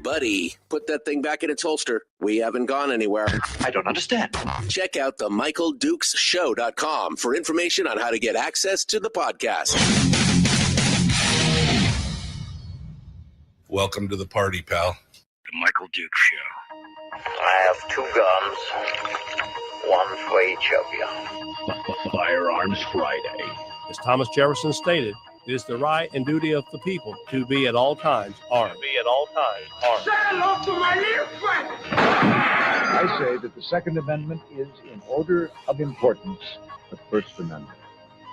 Buddy, put that thing back in its holster. We haven't gone anywhere. I don't understand. Check out the MichaelDukesShow.com for information on how to get access to the podcast. Welcome to the party, pal. The Michael Dukes Show. I have 2 guns, one for each of you. Firearms Friday. As Thomas Jefferson stated, it is the right and duty of the people to be at all times armed. Say hello to my little friend. I say that the Second Amendment is, in order of importance, the First Amendment.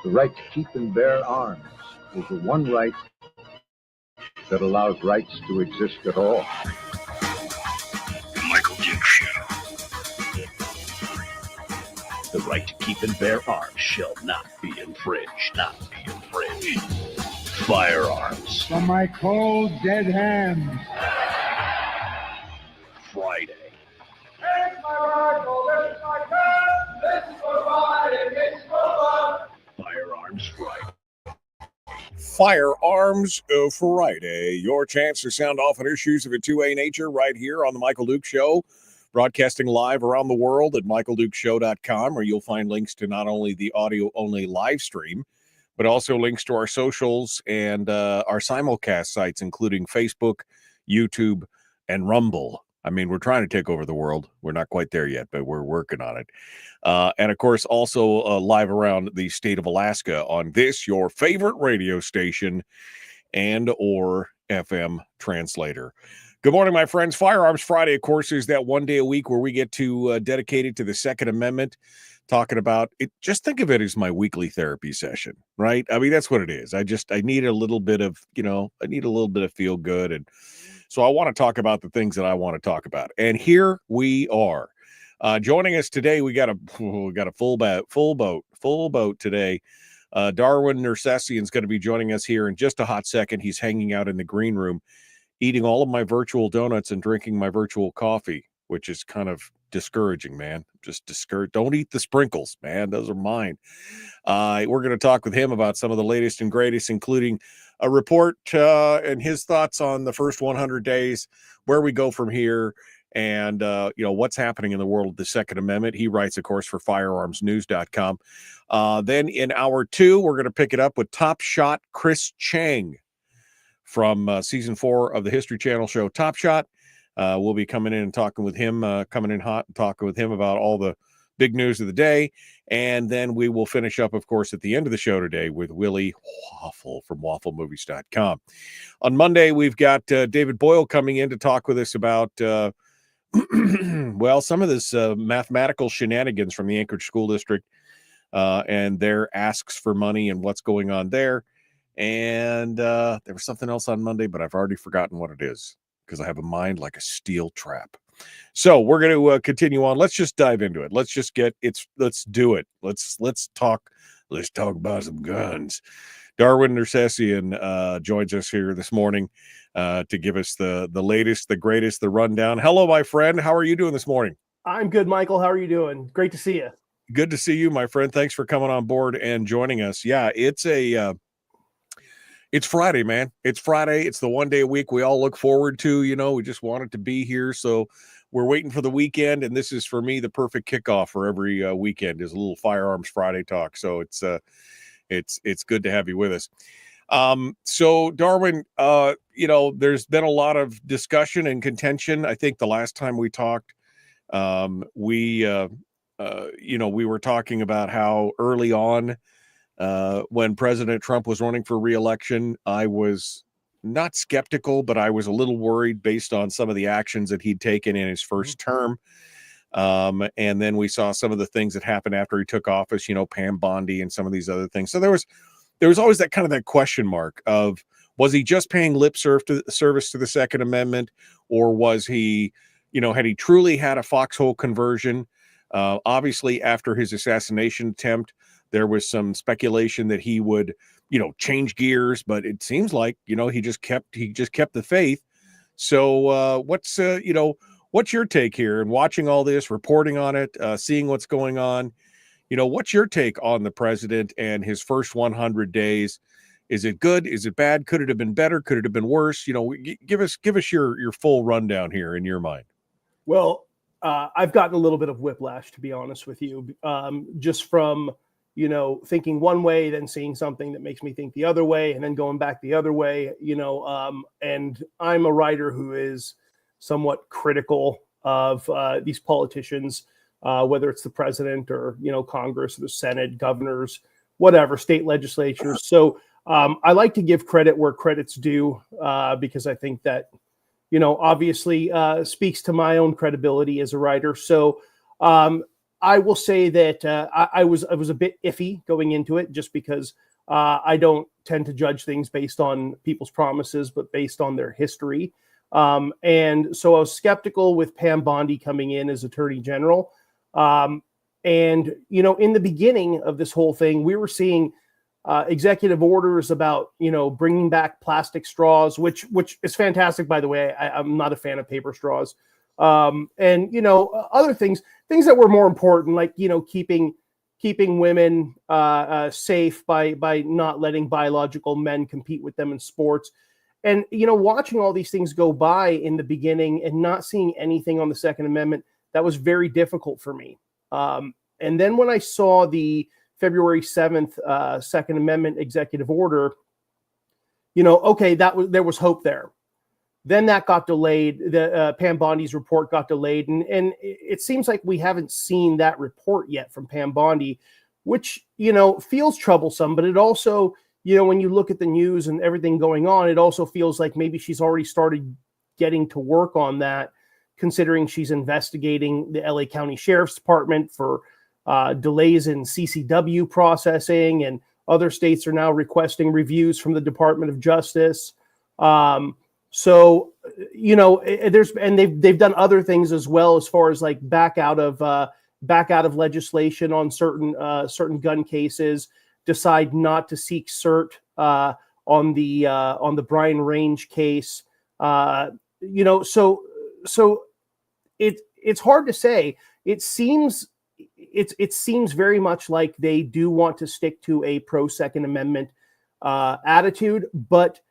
The right to keep and bear arms is the one right that allows rights to exist at all. The Michael Dukes Show. The right to keep and bear arms shall not be infringed. Firearms. From my cold, dead hands. Friday. Take my rifle, this is my gun. This is for fighting, this is for fun. Firearms Friday. Firearms Friday. Your chance to sound off on issues of a 2A nature right here on the Michael Dukes Show. Broadcasting live around the world at michaeldukeshow.com, where you'll find links to not only the audio-only live stream, but also links to our socials and our simulcast sites, including Facebook, YouTube, and Rumble. I mean, we're trying to take over the world. We're not quite there yet, but we're working on it. And, of course, also live around the state of Alaska on this, your favorite radio station and or FM translator. Good morning, my friends. Firearms Friday, of course, is that one day a week where we get to dedicate it to the Second Amendment, talking about it. Just think of it as my weekly therapy session, right? I mean, that's what it is. I need a little bit of, feel good. And so I want to talk about the things that I want to talk about. And here we are. Joining us today, we got a full boat today. Darwin Nercesian is going to be joining us here in just a hot second. He's hanging out in the green room, eating all of my virtual donuts and drinking my virtual coffee, which is kind of discouraging, man. Just discouraged. Don't eat the sprinkles, man. Those are mine. We're going to talk with him about some of the latest and greatest, including a report and his thoughts on the first 100 days, where we go from here, and what's happening in the world of the Second Amendment. He writes, of course, for firearmsnews.com. Then in hour 2, we're going to pick it up with TopShot Chris Cheng from season 4 of the History Channel show TopShot. We'll be coming in and talking with him, coming in hot and talking with him about all the big news of the day. And then we will finish up, of course, at the end of the show today with Willie Waffle from wafflemovies.com. On Monday, we've got David Boyle coming in to talk with us about, some of this mathematical shenanigans from the Anchorage School District and their asks for money and what's going on there. And there was something else on Monday, but I've already forgotten what it is because I have a mind like a steel trap. So we're going to continue on. Let's just dive into it. Let's do it. Let's talk about some guns. Darwin Nercesian joins us here this morning to give us the latest, the greatest, the rundown. Hello, my friend. How are you doing this morning? I'm good, Michael. How are you doing? Great to see you. Good to see you, my friend. Thanks for coming on board and joining us. Yeah, it's Friday, man. It's Friday. It's the one day a week we all look forward to. We just wanted to be here. So we're waiting for the weekend. And this is, for me, the perfect kickoff for every weekend is a little Firearms Friday talk. So it's good to have you with us. So Darwin, there's been a lot of discussion and contention. I think the last time we talked, we were talking about how early on, when President Trump was running for re-election, I was not skeptical, but I was a little worried based on some of the actions that he'd taken in his first term. And then we saw some of the things that happened after he took office, Pam Bondi and some of these other things. So there was always that question mark of, was he just paying lip service to the Second Amendment, or was he, had he truly had a foxhole conversion? Obviously, after his assassination attempt, there was some speculation that he would, change gears, but it seems like, he just kept the faith. So what's your take here and watching all this, reporting on it, seeing what's going on? What's your take on the president and his first 100 days Is it good? Is it bad? Could it have been better? Could it have been worse? Give us your full rundown here in your mind. Well, I've gotten a little bit of whiplash, to be honest with you, just from, thinking one way, then seeing something that makes me think the other way, and then going back the other way, and I'm a writer who is somewhat critical of these politicians, whether it's the president or, Congress or the Senate, governors, whatever, state legislatures. So I like to give credit where credit's due, because I think that, obviously speaks to my own credibility as a writer. So I will say that I was a bit iffy going into it, just because I don't tend to judge things based on people's promises, but based on their history. And so I was skeptical with Pam Bondi coming in as Attorney General. And, in the beginning of this whole thing, we were seeing executive orders about, bringing back plastic straws, which is fantastic, by the way. I'm not a fan of paper straws. And, other things that were more important, like, keeping women safe by not letting biological men compete with them in sports. And, watching all these things go by in the beginning and not seeing anything on the Second Amendment, that was very difficult for me. And then when I saw the February 7th Second Amendment executive order, okay, there was hope there. Then that got delayed. The Pam Bondi's report got delayed, and it seems like we haven't seen that report yet from Pam Bondi, which feels troublesome. But it also, when you look at the news and everything going on, it also feels like maybe she's already started getting to work on that, considering she's investigating the LA County Sheriff's Department for delays in CCW processing, and other states are now requesting reviews from the Department of Justice. So, they've done other things as well, as far as like back out of legislation on certain gun cases, decide not to seek cert on the Bryan Range case. So it's hard to say. It seems very much like they do want to stick to a pro Second Amendment attitude, but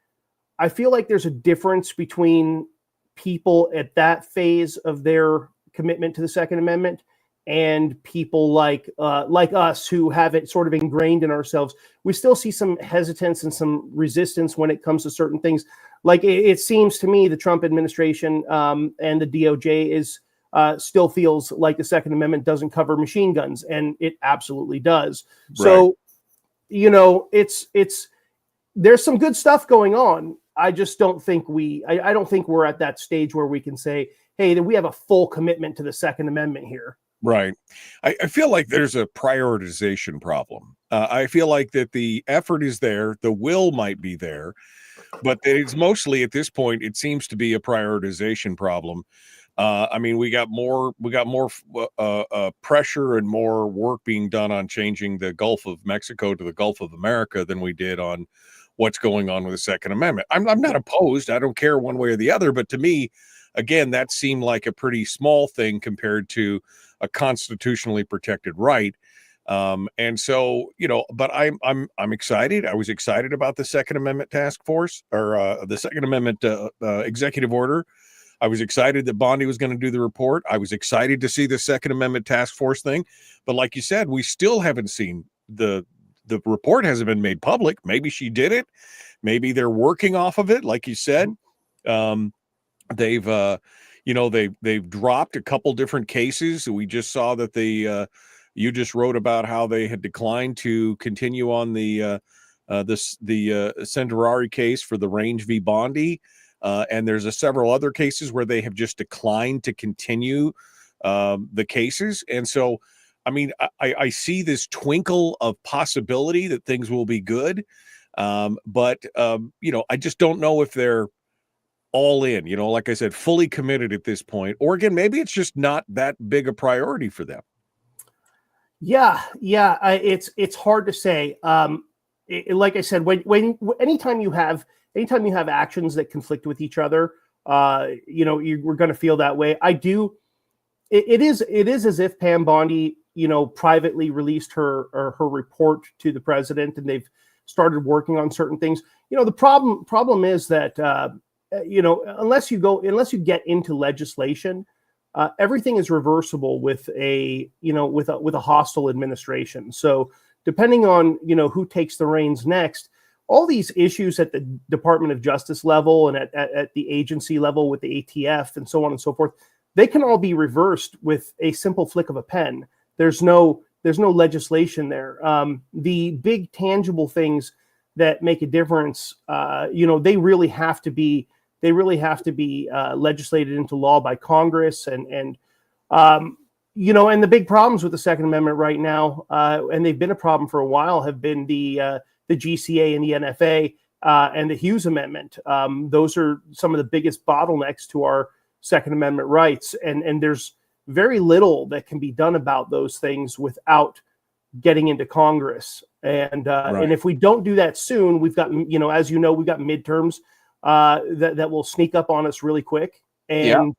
I feel like there's a difference between people at that phase of their commitment to the Second Amendment and people like us who have it sort of ingrained in ourselves. We still see some hesitance and some resistance when it comes to certain things. Like it seems to me the Trump administration and the DOJ is still feels like the Second Amendment doesn't cover machine guns, and it absolutely does. Right. So, it's there's some good stuff going on. I just don't think I don't think we're at that stage where we can say, hey, that we have a full commitment to the Second Amendment here. Right. I feel like there's a prioritization problem. I feel like that the effort is there, the will might be there, but it's mostly at this point, it seems to be a prioritization problem. We got more pressure and more work being done on changing the Gulf of Mexico to the Gulf of America than we did on what's going on with the Second Amendment. I'm not opposed. I don't care one way or the other, but to me, again, that seemed like a pretty small thing compared to a constitutionally protected right. And so, but I'm excited. I was excited about the Second Amendment task force, or the Second Amendment executive order. I was excited that Bondi was going to do the report. I was excited to see the Second Amendment task force thing. But like you said, we still haven't seen the report hasn't been made public. Maybe she did it. Maybe they're working off of it. Like you said, they've dropped a couple different cases. We just saw that you just wrote about how they had declined to continue on the Centerari case for the Range v. Bondi. And there's several other cases where they have just declined to continue the cases. And so, I see this twinkle of possibility that things will be good. But I just don't know if they're all in, like I said, fully committed at this point. Or again, maybe it's just not that big a priority for them. Yeah. It's hard to say. Like I said, anytime you have actions that conflict with each other, we're going to feel that way. It is as if Pam Bondi, privately released her report to the president, and started working on certain things. The problem is that unless you get into legislation, everything is reversible with a hostile administration. So depending on who takes the reins next, all these issues at the Department of Justice level and at the agency level with the ATF and so on and so forth, they can all be reversed with a simple flick of a pen. There's no legislation there. The big tangible things that make a difference, they really have to be legislated into law by Congress, and the big problems with the Second Amendment right now, and they've been a problem for a while, have been the GCA and the NFA and the Hughes Amendment. Those are some of the biggest bottlenecks to our Second Amendment rights, and there's very little that can be done about those things without getting into Congress. And and if we don't do that soon, we've got we've got midterms that will sneak up on us really quick. And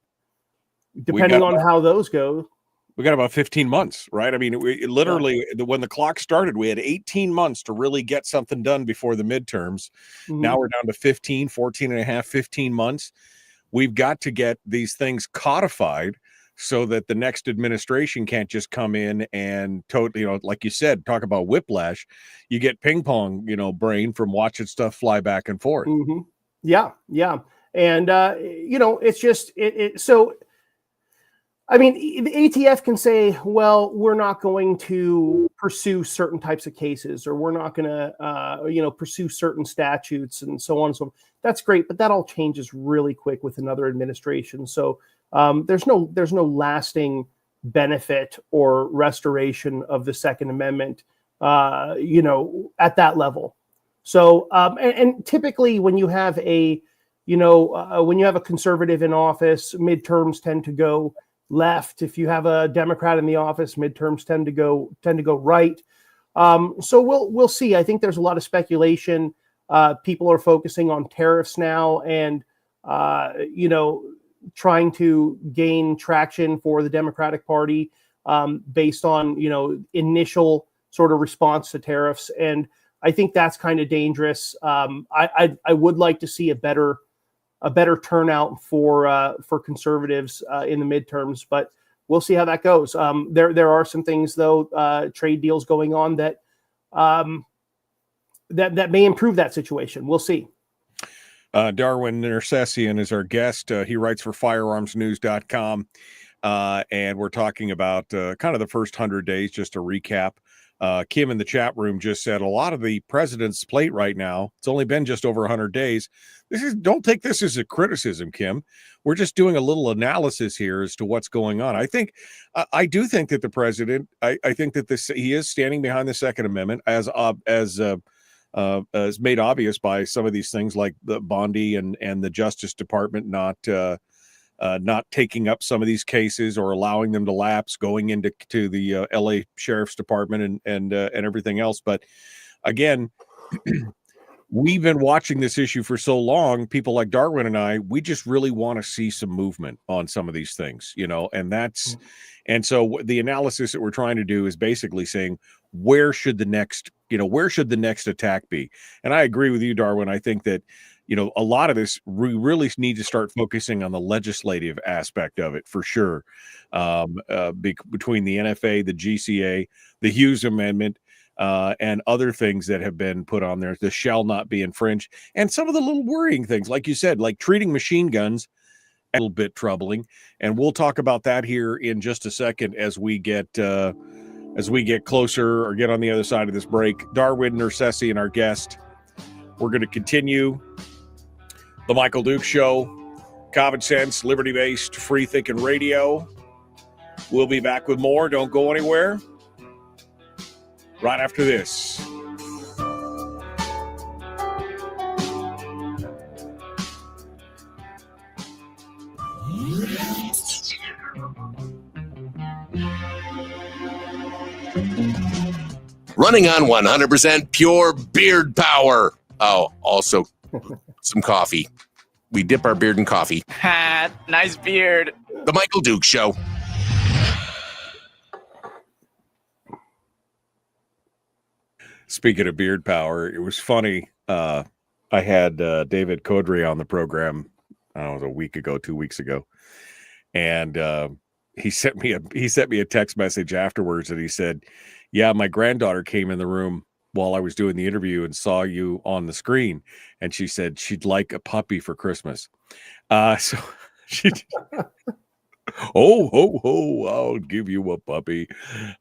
depending on how those go, we got about 15 months, right? I mean, when the clock started, we had 18 months to really get something done before the midterms. Mm-hmm. Now we're down to 14 and a half, 15 months. We've got to get these things codified so that the next administration can't just come in and totally, like you said, talk about whiplash. You get ping pong, brain from watching stuff fly back and forth. Mm-hmm. Yeah. And, it's just, so, I mean, the ATF can say, well, we're not going to pursue certain types of cases, or we're not going to, pursue certain statutes and so on and so on. That's great, but that all changes really quick with another administration. So there's no lasting benefit or restoration of the Second Amendment, at that level. So, and typically when you have a conservative in office, midterms tend to go left. If you have a Democrat in the office, midterms tend to go right. So we'll see. I think there's a lot of speculation. People are focusing on tariffs now, and trying to gain traction for the Democratic Party based on initial sort of response to tariffs. And I think that's kind of dangerous. I would like to see a better turnout for conservatives in the midterms, but we'll see how that goes. There are some things though, trade deals going on that may improve that situation. We'll see. Darwin Nercesian is our guest. He writes for firearmsnews.com. And we're talking about kind of the first 100 days, just to recap. Kim in the chat room just said a lot of the president's plate right now, it's only been just over 100 days. Don't take this as a criticism, Kim. We're just doing a little analysis here as to what's going on. I do think that the president, I think that he is standing behind the Second Amendment as made obvious by some of these things like the Bondi and the Justice Department not taking up some of these cases or allowing them to lapse, going into the LA Sheriff's Department and everything else. But again, we've been watching this issue for so long. People like Darwin and I, we just really want to see some movement on some of these things, and so the analysis that we're trying to do is basically saying, where should the next attack be? And I agree with you, Darwin. I think that, a lot of this, we really need to start focusing on the legislative aspect of it for sure. Between the NFA, the GCA, the Hughes Amendment, and other things that have been put on there, the shall not be infringed, and some of the little worrying things, like you said, like treating machine guns, a little bit troubling. And we'll talk about that here in just a second as we get closer or get on the other side of this break. Darwin Nercesian, our guest. We're going to continue the Michael Duke Show, common sense, liberty-based, free-thinking radio. We'll be back with more. Don't go anywhere. Right after this. Running on 100% pure beard power. Oh, also some coffee. We dip our beard in coffee. Nice beard. The Michael Duke Show. Speaking of beard power, it was funny. I had David Codry on the program, I don't know, it was a week ago, 2 weeks ago. And he sent me a text message afterwards, and he said, yeah, my granddaughter came in the room while I was doing the interview and saw you on the screen, and she said she'd like a puppy for Christmas. So she oh ho ho, I'll give you a puppy.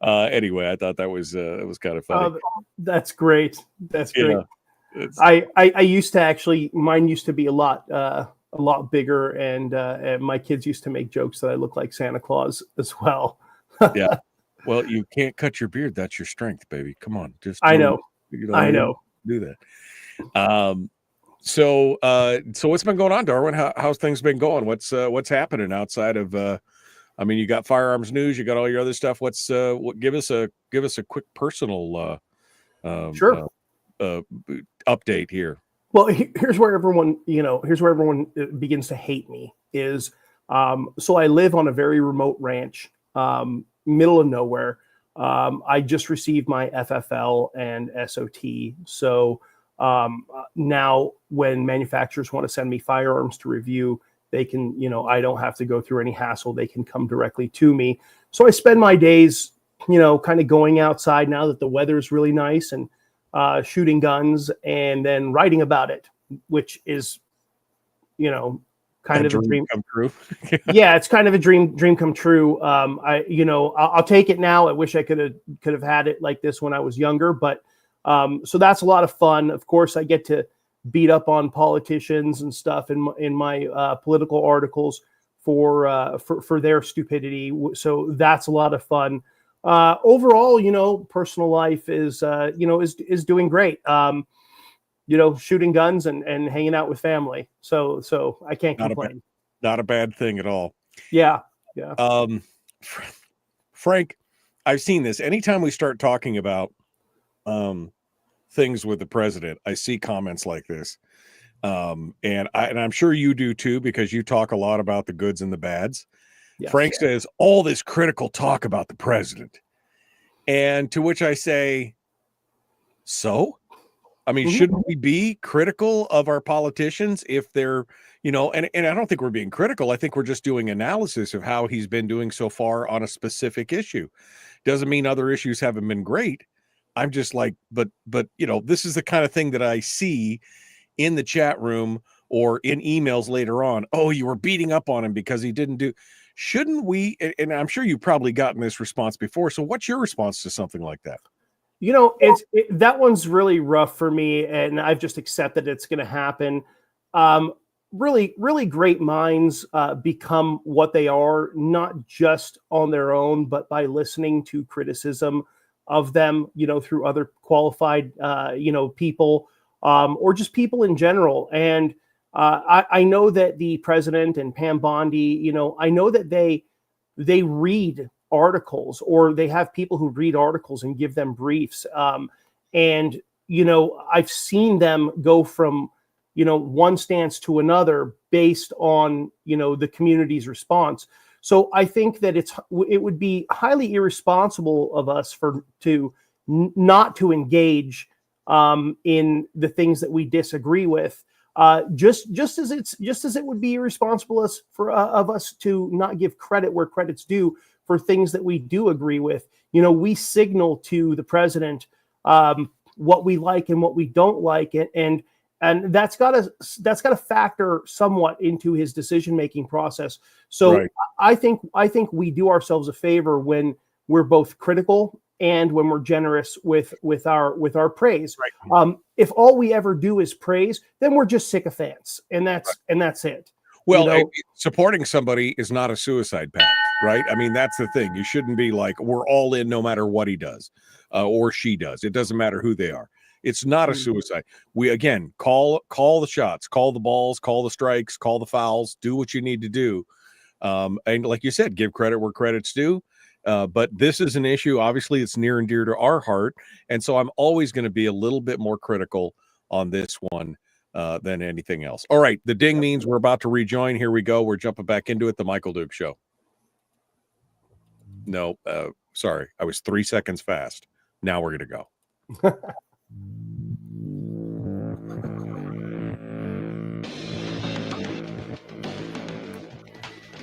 Anyway, I thought that was it was kind of funny. That's great. That's great. Yeah, I used to actually, mine used to be a lot bigger, and my kids used to make jokes that I look like Santa Claus as well. Yeah. Well, you can't cut your beard. That's your strength, baby. Come on. Just I know. I know. Do that. So what's been going on, Darwin? How's things been going? What's happening outside of I mean, you got firearms news, you got all your other stuff. Give us a quick personal Sure. Update here. Well, here's where everyone begins to hate me is, so I live on a very remote ranch, middle of nowhere. I just received my FFL and SOT. So now when manufacturers want to send me firearms to review, they can, I don't have to go through any hassle. They can come directly to me. So I spend my days, kind of going outside now that the weather is really nice, and shooting guns and then writing about it, which is, kind of a dream come true. Yeah, it's kind of a dream come true. I'll take it now. I wish I could have had it like this when I was younger, but so that's a lot of fun. Of course, I get to beat up on politicians and stuff in my political articles for their stupidity. So that's a lot of fun. Overall, personal life is doing great. Shooting guns and hanging out with family. So I can't complain. Not a bad thing at all. Yeah. Frank, I've seen this. Anytime we start talking about things with the president, I see comments like this. And I'm sure you do too, because you talk a lot about the goods and the bads. Yes. Frank says all this critical talk about the president. And to which I say, so? I mean, shouldn't we be critical of our politicians if they're, and I don't think we're being critical. I think we're just doing analysis of how he's been doing so far on a specific issue. Doesn't mean other issues haven't been great. I'm just like, but this is the kind of thing that I see in the chat room or in emails later on. Oh, you were beating up on him because he didn't do. Shouldn't we? And I'm sure you've probably gotten this response before. So what's your response to something like that? That one's really rough for me, and I've just accepted it's going to happen. Really, really great minds become what they are, not just on their own, but by listening to criticism of them, through other qualified, people, or just people in general. And I know that the president and Pam Bondi, I know that they read articles, or they have people who read articles and give them briefs. And I've seen them go from, one stance to another based on, the community's response. So I think that it would be highly irresponsible of us not to engage in the things that we disagree with. Just as it would be irresponsible of us to not give credit where credit's due for things that we do agree with. We signal to the president what we like and what we don't like, and that's got to factor somewhat into his decision-making process. So right. I think we do ourselves a favor when we're both critical and when we're generous with our praise. Right. If all we ever do is praise, then we're just sycophants, and that's it. Well, supporting somebody is not a suicide pact, right? I mean, that's the thing. You shouldn't be like, we're all in no matter what he does or she does. It doesn't matter who they are. It's not a suicide. We, again, call the shots, call the balls, call the strikes, call the fouls, do what you need to do. And like you said, give credit where credit's due. But this is an issue, obviously, it's near and dear to our heart. And so I'm always going to be a little bit more critical on this one than anything else. All right. The ding means we're about to rejoin. Here we go. We're jumping back into it. The Michael Duke Show. No, sorry. I was 3 seconds fast. Now we're going to go.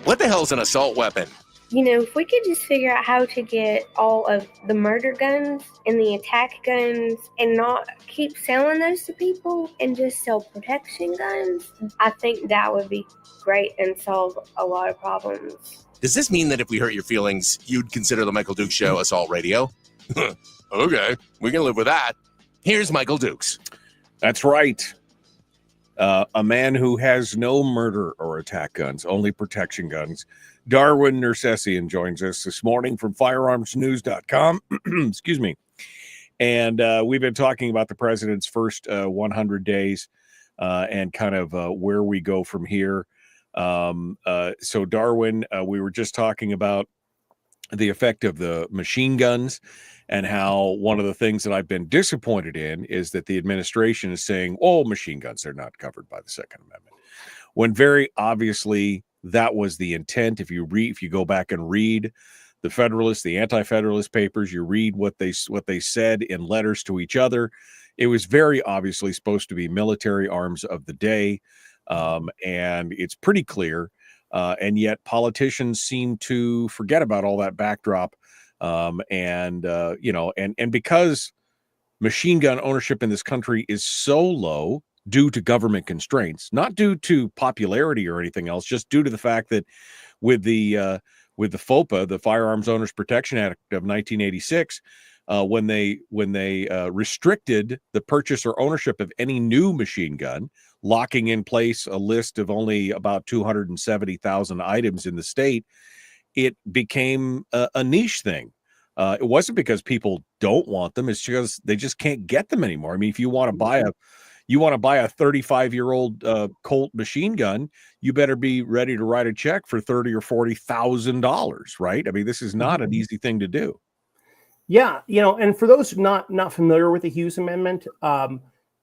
What the hell is an assault weapon? You know, if we could just figure out how to get all of the murder guns and the attack guns and not keep selling those to people and just sell protection guns, I think that would be great and solve a lot of problems. Does this mean that if we hurt your feelings, you'd consider the Michael Dukes Show assault radio? Okay, we can live with that. Here's Michael Dukes. That's right. A man who has no murder or attack guns, only protection guns. Darwin Nercesian joins us this morning from firearmsnews.com. Excuse me. And we've been talking about the president's first 100 days and kind of where we go from here. So, Darwin, we were just talking about the effect of the machine guns and how one of the things that I've been disappointed in is that the administration is saying, oh, machine guns are not covered by the Second Amendment, when very obviously that was the intent. If you go back and read the Federalist, the Anti-Federalist papers, you read what they said in letters to each other. It was very obviously supposed to be military arms of the day, and it's pretty clear. And yet politicians seem to forget about all that backdrop. And because machine gun ownership in this country is so low due to government constraints, not due to popularity or anything else, just due to the fact that with the FOPA, the Firearms Owners Protection Act of 1986, when they restricted the purchase or ownership of any new machine gun, locking in place a list of only about 270,000 items in the state, it became a niche thing. It wasn't because people don't want them; it's because they just can't get them anymore. I mean, if you want to buy a 35-year-old Colt machine gun, you better be ready to write a check for $30,000 or $40,000, right? I mean, this is not an easy thing to do. Yeah, and for those not familiar with the Hughes Amendment,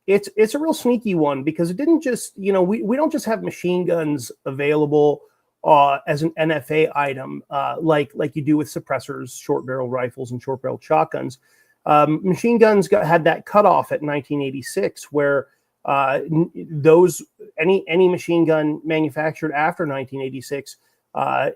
it's a real sneaky one because it didn't just, we don't just have machine guns available as an NFA item like you do with suppressors, short barrel rifles, and short barrel shotguns. Machine guns had that cutoff at 1986, where any machine gun manufactured after 1986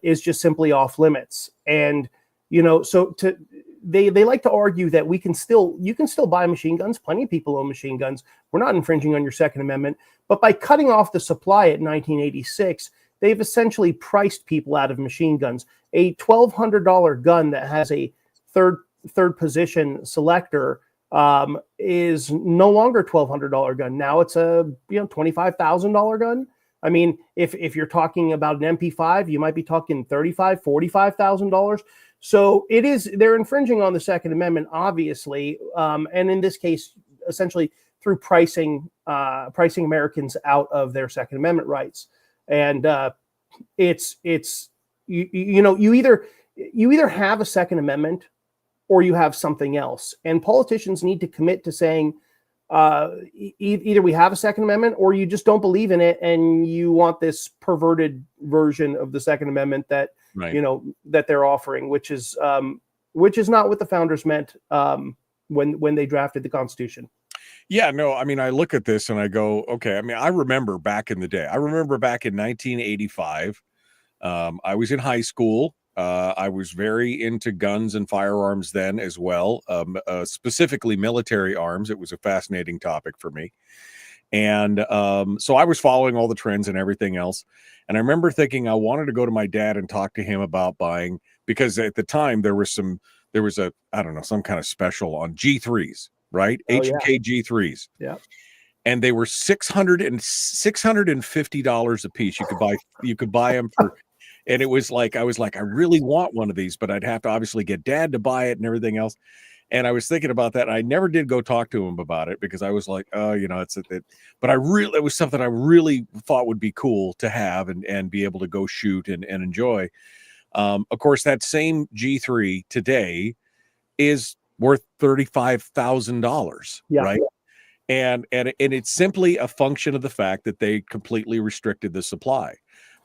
is just simply off limits. And they like to argue that you can still buy machine guns. Plenty of people own machine guns. We're not infringing on your Second Amendment, but by cutting off the supply at 1986, they've essentially priced people out of machine guns. A $1,200 gun that has a third position selector is no longer a $1,200 gun. Now it's a $25,000 gun. I mean, if you're talking about an MP5, you might be talking $35,000, $45,000. So they're infringing on the Second Amendment, obviously, and in this case, essentially through pricing Americans out of their Second Amendment rights. And you either have a Second Amendment or you have something else. And politicians need to commit to saying either we have a Second Amendment or you just don't believe in it and you want this perverted version of the Second Amendment that that they're offering, which is not what the founders meant when they drafted the Constitution. Yeah, no, I mean, I look at this and I go, okay, I mean, I remember back in the day. I remember back in 1985, I was in high school. I was very into guns and firearms then as well, specifically military arms. It was a fascinating topic for me. And so I was following all the trends and everything else. And I remember thinking I wanted to go to my dad and talk to him about buying, because at the time there was some kind of special on G3s, right? H&K G3s. Yeah. And they were $650 a piece. You could buy them for, and it was like, I really want one of these, but I'd have to obviously get dad to buy it and everything else. And I was thinking about that. I never did go talk to him about it because I was like, oh, but it was something I really thought would be cool to have and be able to go shoot and enjoy. Of course, that same G3 today is worth $35,000, right? And it's simply a function of the fact that they completely restricted the supply.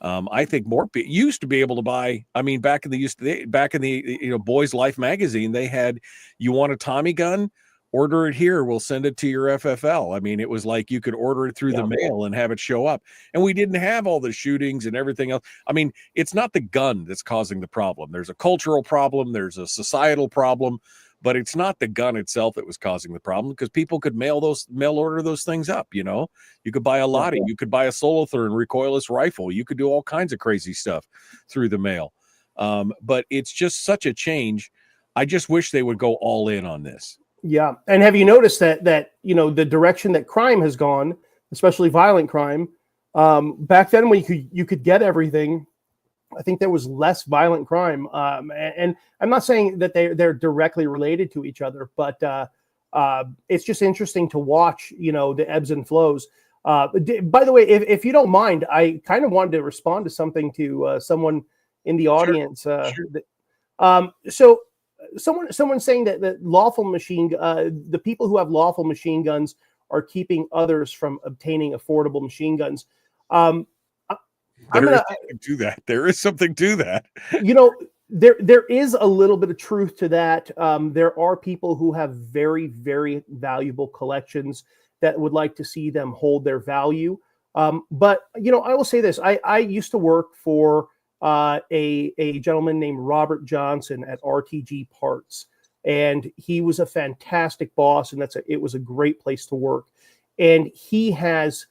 I think more people used to be able to buy. I mean, back in the Boys Life magazine, they had, you want a Tommy gun? order it here, we'll send it to your FFL. I mean, it was like you could order it through the mail and have it show up. And we didn't have all the shootings and everything else. I mean, it's not the gun that's causing the problem. There's a cultural problem, there's a societal problem, but it's not the gun itself that was causing the problem, because people could mail order those things up. You could buy a Lottie, you could buy a Solitherm recoilless rifle, you could do all kinds of crazy stuff through the mail. But it's just such a change. I just wish they would go all in on this. Yeah. And have you noticed that the direction that crime has gone, especially violent crime, back then when you could get everything, I think there was less violent crime. And I'm not saying that they're directly related to each other, but it's just interesting to watch, the ebbs and flows. By the way, if you don't mind, I kind of wanted to respond to something to someone in the audience. Sure. So someone saying that lawful the people who have lawful machine guns are keeping others from obtaining affordable machine guns. There is something to that. There is a little bit of truth to that. There are people who have very, very valuable collections that would like to see them hold their value. But I will say this: I used to work for a gentleman named Robert Johnson at RTG Parts, and he was a fantastic boss, and it was a great place to work. And he has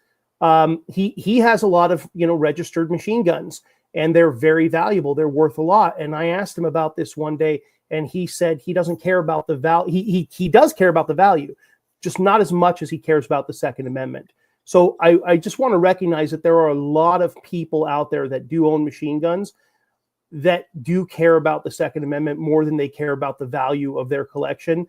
he has a lot of registered machine guns, and they're very valuable. They're worth a lot. And I asked him about this one day, and he said he doesn't care about the value. He does care about the value, just not as much as he cares about the Second Amendment. So I just want to recognize that there are a lot of people out there that do own machine guns that do care about the Second Amendment more than they care about the value of their collection.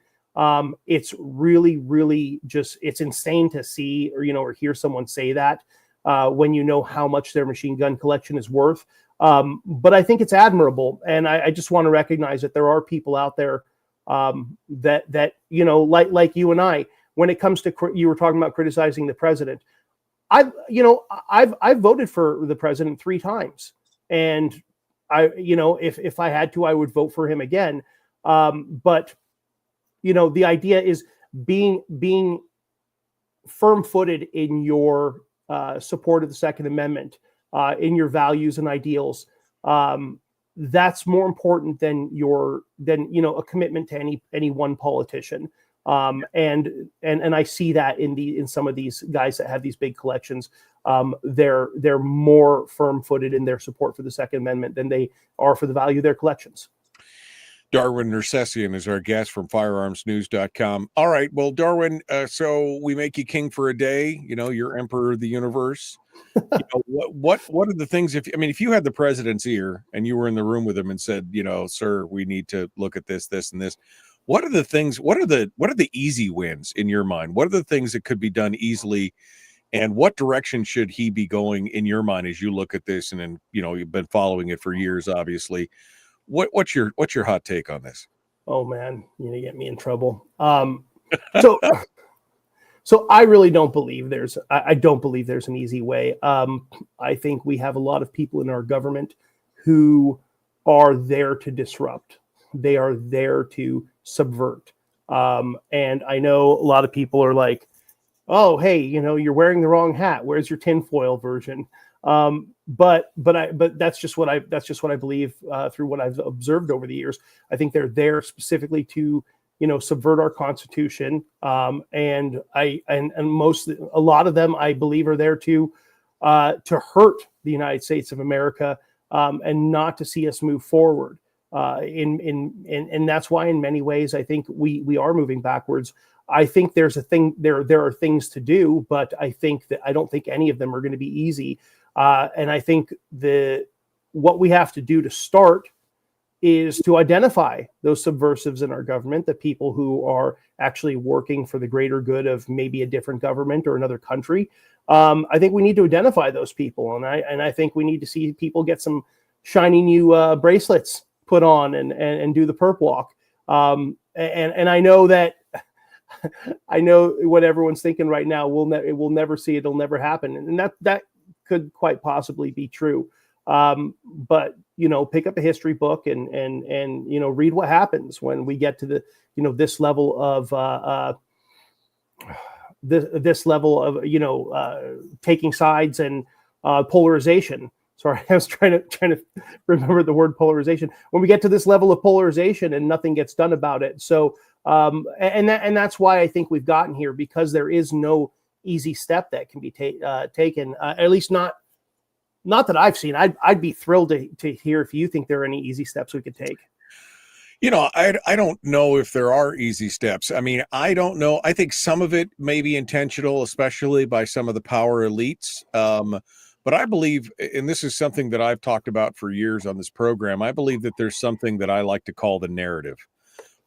It's really, really it's insane to see or hear someone say that when you know how much their machine gun collection is worth. But I think it's admirable. And I just want to recognize that there are people out there that like you and I, when it comes to, you were talking about criticizing the president. I've voted for the president 3 times, and if I had to, I would vote for him again. But the idea is being firm-footed in your support of the Second Amendment, in your values and ideals. That's more important than a commitment to any one politician. And I see that in some of these guys that have these big collections. They're more firm-footed in their support for the Second Amendment than they are for the value of their collections. Darwin Nercesian is our guest from firearmsnews.com. All right. Well, Darwin, so we make you king for a day. You're emperor of the universe. What are the things, if you had the president's ear and you were in the room with him and said, sir, we need to look at this, and this, what are the things, what are the easy wins in your mind? What are the things that could be done easily, and what direction should he be going in your mind as you look at this? And then, you've been following it for years, obviously. What's your hot take on this? Oh man, you get me in trouble. So I really don't believe I don't believe there's an easy way. I think we have a lot of people in our government who are there to disrupt. They are there to subvert. And I know a lot of people are like, oh, hey, you're wearing the wrong hat. Where's your tinfoil version? But that's just what I believe through what I've observed over the years. I think they're there specifically to subvert our Constitution. And a lot of them, I believe, are there to hurt the United States of America, and not to see us move forward. And that's why, in many ways, I think we are moving backwards. I think there are things to do, but I don't think any of them are going to be easy. And I think what we have to do to start is to identify those subversives in our government, the people who are actually working for the greater good of maybe a different government or another country. I think we need to identify those people, and I think we need to see people get some shiny new bracelets put on and do the perp walk. And I know that I know what everyone's thinking right now. We'll never see it. It'll never happen, and that could quite possibly be true. But pick up a history book and read what happens when we get to the, this level of this level of taking sides and polarization. Sorry, I was trying to remember the word polarization. When we get to this level of polarization and nothing gets done about it. So and that's why I think we've gotten here, because there is no easy step that can be taken, at least not that I've seen. I'd be thrilled to hear if you think there are any easy steps we could take. I don't know if there are easy steps. I mean, I don't know. I think some of it may be intentional, especially by some of the power elites. But I believe, and this is something that I've talked about for years on this program, I believe that there's something that I like to call the narrative,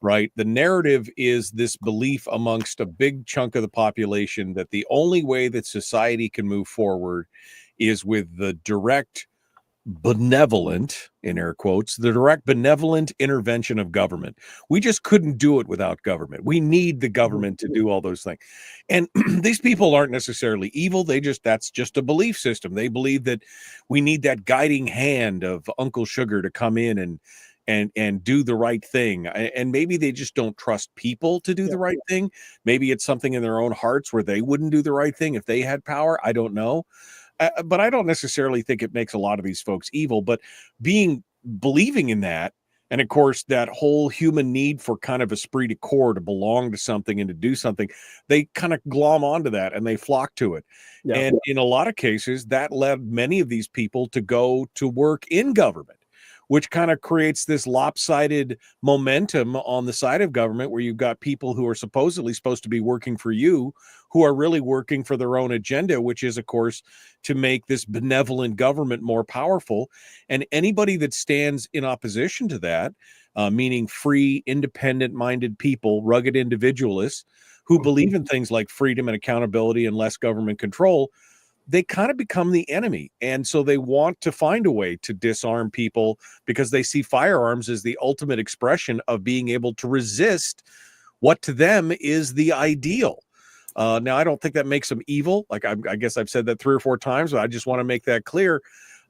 right? The narrative is this belief amongst a big chunk of the population that the only way that society can move forward is with the direct benevolent, in air quotes, the direct benevolent intervention of government. We just couldn't do it without government. We need the government to do all those things. And these people aren't necessarily evil. That's just a belief system. They believe that we need that guiding hand of Uncle Sugar to come in and do the right thing. And maybe they just don't trust people to do the right thing. Maybe it's something in their own hearts where they wouldn't do the right thing if they had power. I don't know. But I don't necessarily think it makes a lot of these folks evil, but believing in that, and of course, that whole human need for kind of esprit de corps to belong to something and to do something, they kind of glom onto that and they flock to it. Yeah. And in a lot of cases, that led many of these people to go to work in government, which kind of creates this lopsided momentum on the side of government where you've got people who are supposedly supposed to be working for you, who are really working for their own agenda, which is, of course, to make this benevolent government more powerful. And anybody that stands in opposition to that, meaning free, independent-minded people, rugged individualists who believe in things like freedom and accountability and less government control, they kind of become the enemy. And so they want to find a way to disarm people because they see firearms as the ultimate expression of being able to resist what to them is the ideal. Now, I don't think that makes them evil. Like I guess I've said that 3 or 4 times, but I just want to make that clear.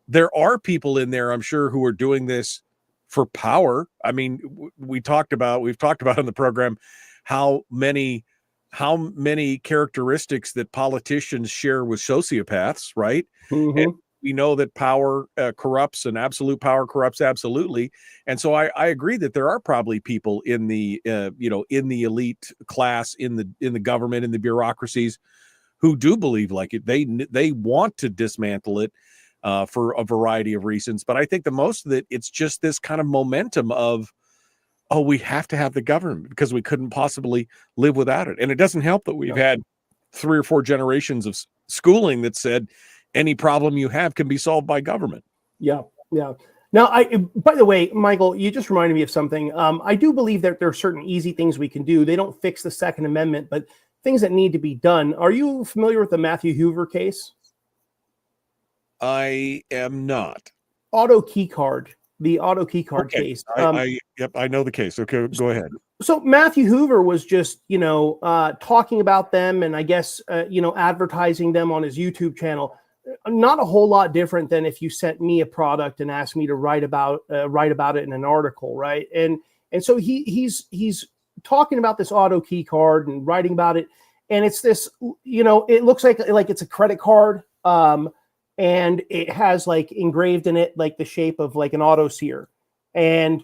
There are people in there, I'm sure, who are doing this for power. I mean, we've talked about in the program how many characteristics that politicians share with sociopaths, right? Mm-hmm. And we know that power corrupts, and absolute power corrupts absolutely. And so I agree that there are probably people in the in the elite class, in the government, in the bureaucracies, who do believe like it. They want to dismantle it for a variety of reasons. But I think the most of it, it's just this kind of momentum of, oh, we have to have the government because we couldn't possibly live without it. And it doesn't help that we've had 3 or 4 generations of schooling that said any problem you have can be solved by government. Yeah. Yeah. Now, by the way, Michael, you just reminded me of something. I do believe that there are certain easy things we can do. They don't fix the Second Amendment, but things that need to be done. Are you familiar with the Matthew Hoover case? I am not. The auto key card case. I know the case. Okay, go ahead. So Matthew Hoover was just, talking about them and I guess, advertising them on his YouTube channel. Not a whole lot different than if you sent me a product and asked me to write about it in an article, right? And so he's talking about this auto key card and writing about it, and it's this, it looks like it's a credit card, and it has like engraved in it like the shape of like an auto sear, and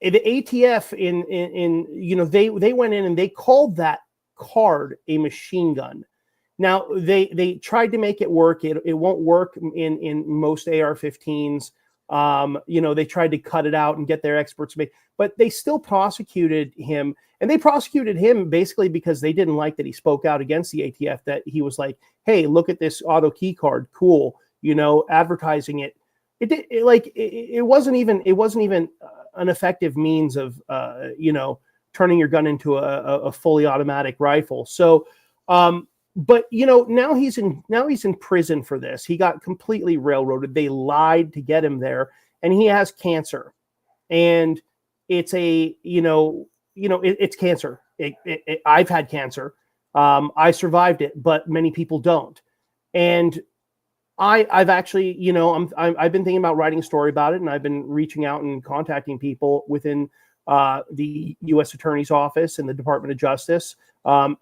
the ATF they went in and they called that card a machine gun. Now they tried to make it work. It won't work in most AR-15s. They tried to cut it out and get their experts to make, but they still prosecuted him, and they prosecuted him basically because they didn't like that he spoke out against the ATF, that he was like, hey, look at this auto key card, cool, advertising it. It wasn't even an effective means of turning your gun into a fully automatic rifle. So but now he's in prison for this. He got completely railroaded. They lied to get him there, and he has cancer. And it's it's cancer. I've had cancer. I survived it, but many people don't. And I've actually, I've been thinking about writing a story about it, and I've been reaching out and contacting people within the U.S. Attorney's Office and the Department of Justice, and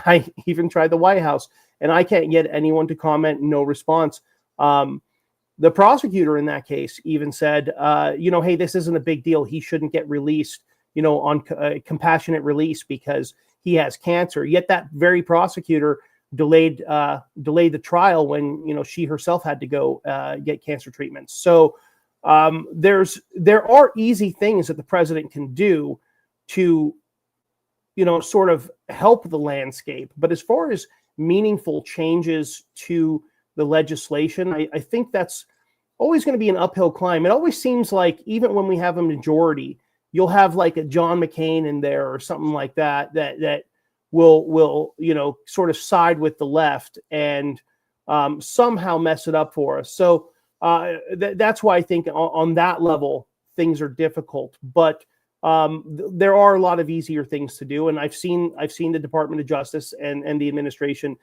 I even tried the White House, and I can't get anyone to comment. No response. The prosecutor in that case even said, hey, this isn't a big deal. He shouldn't get released, on compassionate release because he has cancer. Yet that very prosecutor delayed the trial when she herself had to go get cancer treatments. So there are easy things that the president can do to sort of help the landscape. But as far as meaningful changes to the legislation, I think that's always going to be an uphill climb. It always seems like even when we have a majority, you'll have like a John McCain in there or something like that will sort of side with the left and somehow mess it up for us. So that's why I think on that level things are difficult. But there are a lot of easier things to do, and I've seen the Department of Justice and the administration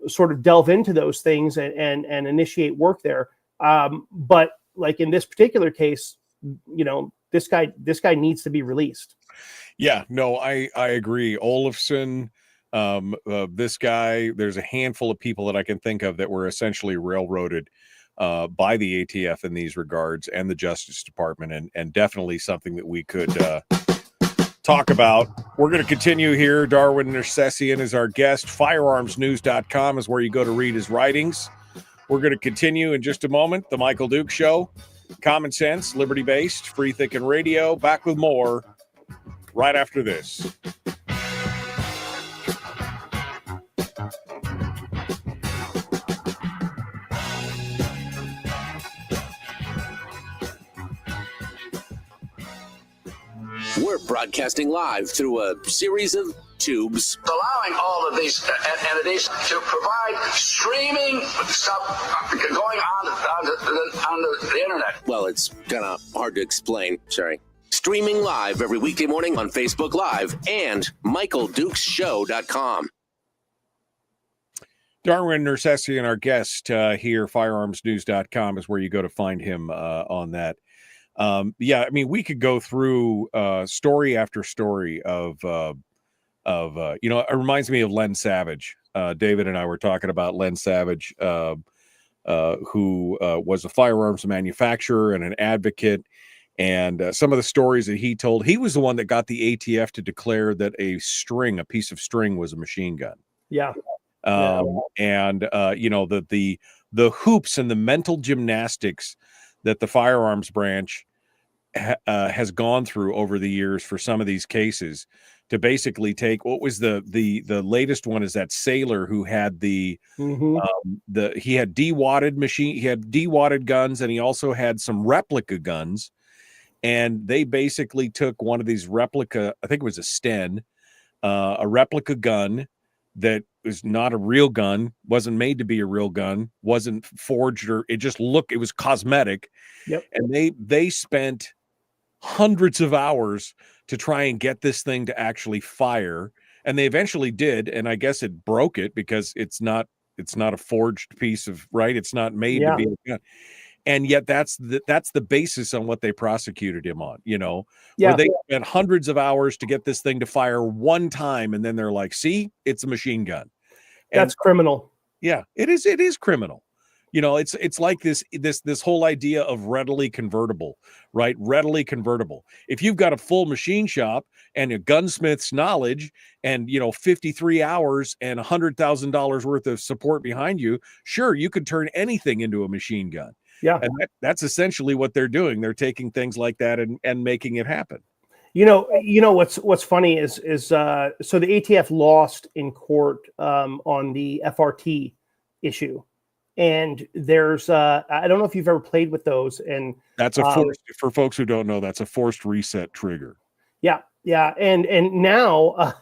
sort of delve into those things and initiate work there. But like in this particular case, this guy needs to be released. Yeah, no, I agree. Olafson, this guy, there's a handful of people that I can think of that were essentially railroaded by the ATF in these regards, and the Justice Department, and definitely something that we could talk about. We're going to continue here. Darwin Nercesian is our guest. Firearmsnews.com is where you go to read his writings. We're going to continue in just a moment. The Michael Duke Show, common sense, liberty-based, free thinking radio. Back with more right after this. We're broadcasting live through a series of tubes. Allowing all of these entities to provide streaming stuff going on the internet. Well, it's kind of hard to explain. Sorry. Streaming live every weekday morning on Facebook Live and MichaelDukesShow.com. Darwin Nercesian, our guest here. Firearmsnews.com is where you go to find him on that. Yeah, I mean, we could go through story after story of it reminds me of Len Savage. David and I were talking about Len Savage, who was a firearms manufacturer and an advocate. And some of the stories that he told, he was the one that got the ATF to declare that a piece of string was a machine gun. Yeah. And the hoops and the mental gymnastics that the firearms branch has gone through over the years for some of these cases to basically take what was the latest one is that sailor who had he had de-wadded guns, and he also had some replica guns, and they basically took one of these replica, I think it was a Sten, a replica gun that was not a real gun, wasn't made to be a real gun, wasn't forged, or it was cosmetic. Yep. And they spent hundreds of hours to try and get this thing to actually fire. And they eventually did. And I guess it broke it because it's not a forged piece of, right. It's not made to be a gun. And yet that's the basis on what they prosecuted him on, where they spent hundreds of hours to get this thing to fire one time. And then they're like, see, it's a machine gun. And that's criminal. Yeah, it is criminal. It's like this whole idea of readily convertible, right? Readily convertible. If you've got a full machine shop and a gunsmith's knowledge and, 53 hours and $100,000 worth of support behind you, sure, you could turn anything into a machine gun. Yeah. And that's essentially what they're doing. They're taking things like that and making it happen. What's funny is so the ATF lost in court on the FRT issue. And there's I don't know if you've ever played with those, and that's for folks who don't know, that's a forced reset trigger. Yeah. And now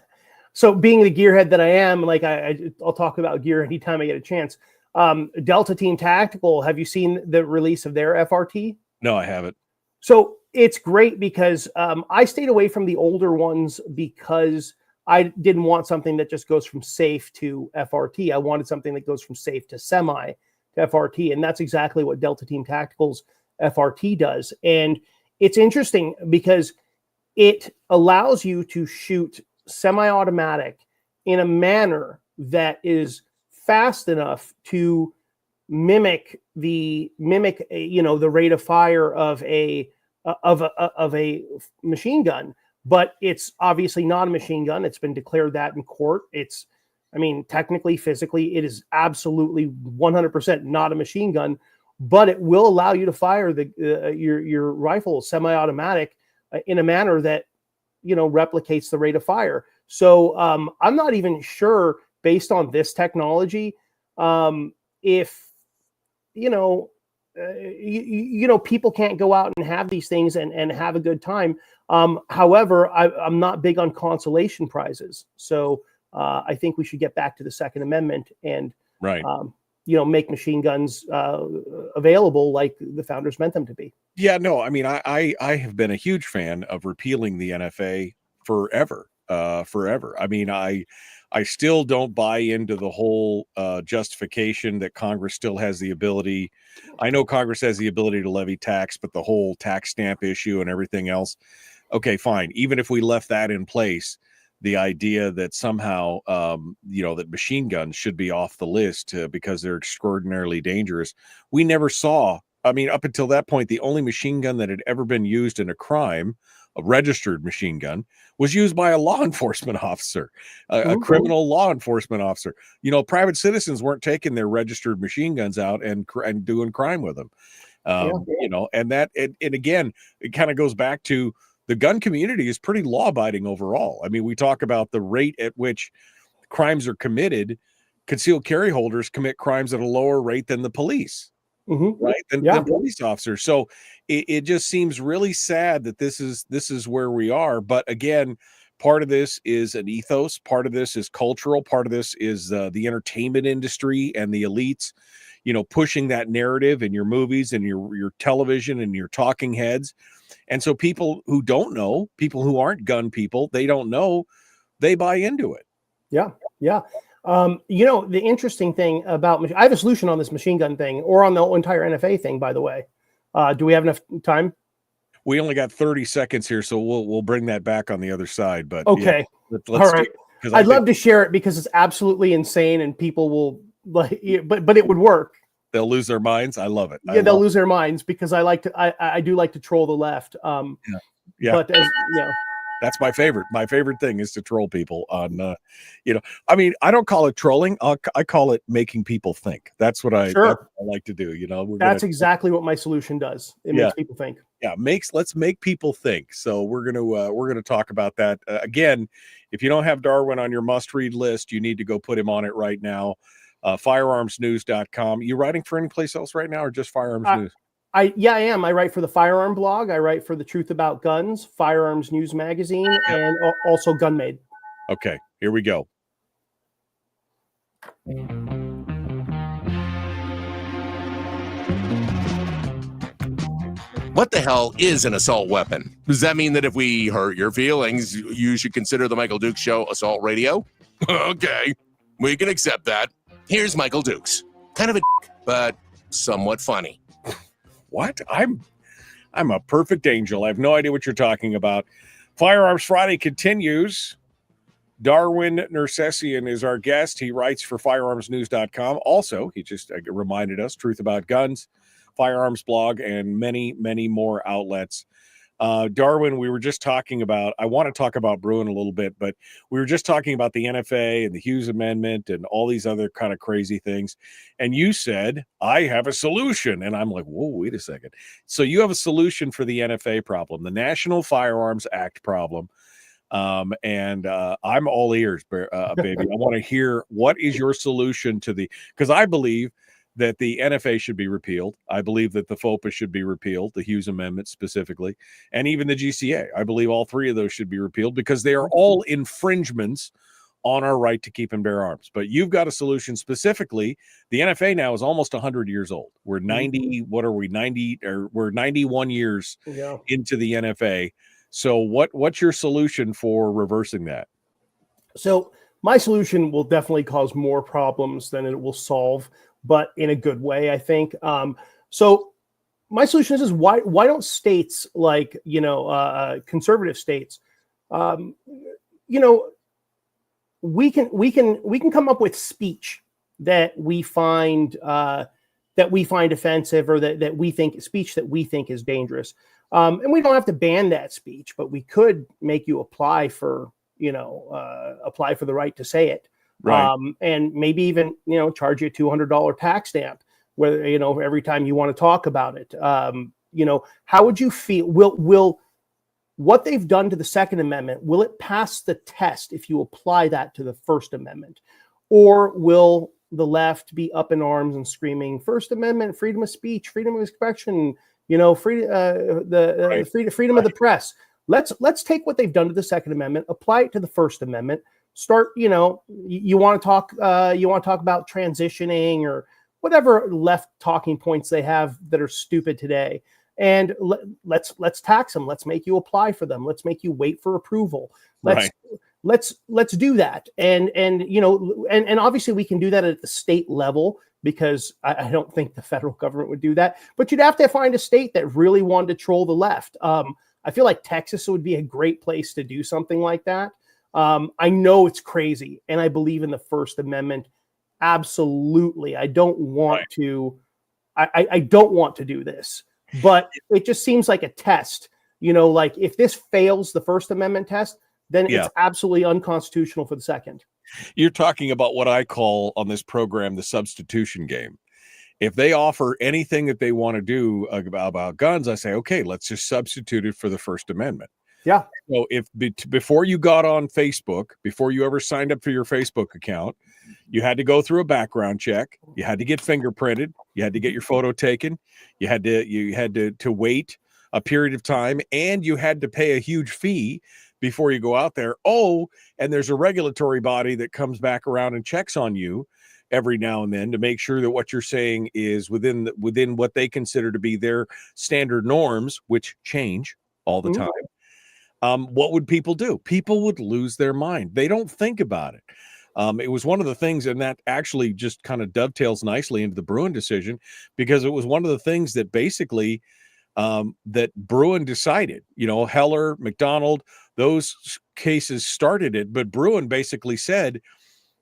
so being the gearhead that I am, like I'll talk about gear anytime I get a chance. Delta Team Tactical, have you seen the release of their FRT? No, I haven't. So it's great because I stayed away from the older ones because I didn't want something that just goes from safe to FRT. I wanted something that goes from safe to semi FRT, and that's exactly what Delta Team Tactical's FRT does. And it's interesting because it allows you to shoot semi-automatic in a manner that is fast enough to mimic the rate of fire of a machine gun, but it's obviously not a machine gun. It's been declared that in court. Technically, physically, it is absolutely 100% not a machine gun, but it will allow you to fire your rifle semi-automatic in a manner that replicates the rate of fire. So I'm not even sure, based on this technology, if people can't go out and have these things and have a good time. However, I'm not big on consolation prizes, so I think we should get back to the Second Amendment and make machine guns available like the founders meant them to be. Yeah, no, I mean, I have been a huge fan of repealing the NFA forever. I mean, I still don't buy into the whole justification that Congress still has the ability. I know Congress has the ability to levy tax, but the whole tax stamp issue and everything else. Okay, fine. Even if we left that in place, the idea that somehow, that machine guns should be off the list because they're extraordinarily dangerous. We never saw, up until that point, the only machine gun that had ever been used in a crime, a registered machine gun, was used by a law enforcement officer, a criminal law enforcement officer. Private citizens weren't taking their registered machine guns out and doing crime with them. And again, it kind of goes back to the gun community is pretty law-abiding overall. I mean, we talk about the rate at which crimes are committed. Concealed carry holders commit crimes at a lower rate than the police. Right? Than police officers. So it just seems really sad that this is where we are. But again, part of this is an ethos. Part of this is cultural. Part of this is the entertainment industry and the elites, pushing that narrative in your movies and your television and your talking heads. And so people who don't know, people who aren't gun people, they don't know, they buy into it. Yeah. Yeah. The interesting thing about, I have a solution on this machine gun thing or on the entire NFA thing, by the way. Do we have enough time? We only got 30 seconds here, so we'll bring that back on the other side. But okay. Let's all right. I'd love to share it because it's absolutely insane and people will but it would work. They'll lose their minds. I love it. Yeah, they'll lose their minds because I do like to troll the left. Yeah. But that's my favorite. My favorite thing is to troll people on, I don't call it trolling. I call it making people think. That's what I like to do. That's exactly what my solution does. It makes people think. Yeah. Let's make people think. So we're going to talk about that again. If you don't have Darwin on your must read list, you need to go put him on it right now. Firearmsnews.com. You writing for any place else right now or just Firearms News? I am. I write for the Firearm blog. I write for the Truth About Guns, Firearms News Magazine, and also GunMade. Okay, here we go. What the hell is an assault weapon? Does that mean that if we hurt your feelings, you should consider the Michael Dukes Show assault radio? Okay, we can accept that. Here's Michael Dukes. Kind of a but somewhat funny. What? I'm a perfect angel. I have no idea what you're talking about. Firearms Friday continues. Darwin Nercesian is our guest. He writes for firearmsnews.com. Also, he just reminded us, Truth About Guns, Firearms blog, and many, many more outlets. Darwin, we were just talking about, I want to talk about Bruin a little bit, but we were just talking about the NFA and the Hughes Amendment and all these other kind of crazy things. And you said, I have a solution. And I'm like, whoa, wait a second. So you have a solution for the NFA problem, the National Firearms Act problem. And I'm all ears, baby. I want to hear, what is your solution to because I believe that the NFA should be repealed. I believe that the FOPA should be repealed, the Hughes Amendment specifically, and even the GCA. I believe all three of those should be repealed because they are all infringements on our right to keep and bear arms. But you've got a solution specifically. The NFA now is almost 100 years old. We're 90, what are we, 90, or we're 91 years into the NFA. So what's your solution for reversing that? So my solution will definitely cause more problems than it will solve. but in a good way, I think. So my solution is why don't states like, conservative states, we can come up with speech that we find offensive, or that we think is dangerous. And we don't have to ban that speech, but we could make you apply for the right to say it. Right. And maybe even, charge you a $200 tax stamp, whether, every time you want to talk about it. How would you feel? Will what they've done to the Second Amendment, will it pass the test if you apply that to the First Amendment? Or will the left be up in arms and screaming First Amendment, freedom of speech, freedom of expression, freedom of the press? Let's take what they've done to the Second Amendment, apply it to the First Amendment. Start, you want to talk about transitioning or whatever left talking points they have that are stupid today. And let's tax them. Let's make you apply for them. Let's make you wait for approval. Let's do that. And obviously we can do that at the state level, because I don't think the federal government would do that. But you'd have to find a state that really wanted to troll the left. I feel like Texas would be a great place to do something like that. I know it's crazy, and I believe in the First Amendment. Absolutely. I don't want to do this, but it just seems like a test, like if this fails the First Amendment test, then it's absolutely unconstitutional for the second. You're talking about what I call on this program the substitution game. If they offer anything that they want to do about guns, I say, okay, let's just substitute it for the First Amendment. Yeah. So if before you got on Facebook, before you ever signed up for your Facebook account, you had to go through a background check. You had to get fingerprinted. You had to get your photo taken. You had to wait a period of time, and you had to pay a huge fee before you go out there. Oh, and there's a regulatory body that comes back around and checks on you every now and then to make sure that what you're saying is within what they consider to be their standard norms, which change all the time. What would people do? People would lose their mind. They don't think about it. It was one of the things, and that actually just kind of dovetails nicely into the Bruen decision, because it was one of the things that basically that Bruen decided. Heller, McDonald, those cases started it, but Bruen basically said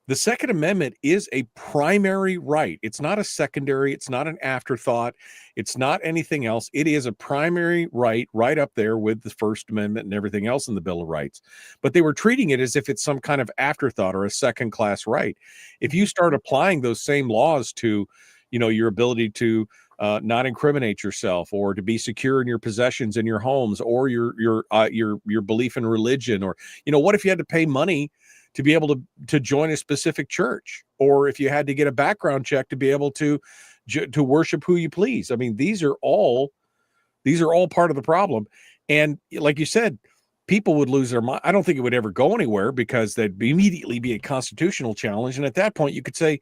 the Second Amendment is a primary right. It's not a secondary. It's not an afterthought. It's not anything else. It is a primary right up there with the First Amendment and everything else in the Bill of Rights. But they were treating it as if it's some kind of afterthought or a second-class right. If you start applying those same laws to, your ability to not incriminate yourself, or to be secure in your possessions in your homes, or your belief in religion, or, what if you had to pay money to be able to join a specific church, or if you had to get a background check to be able to worship who you please? I mean, these are all part of the problem. And like you said, people would lose their mind. I don't think it would ever go anywhere, because there'd immediately be a constitutional challenge. And at that point you could say,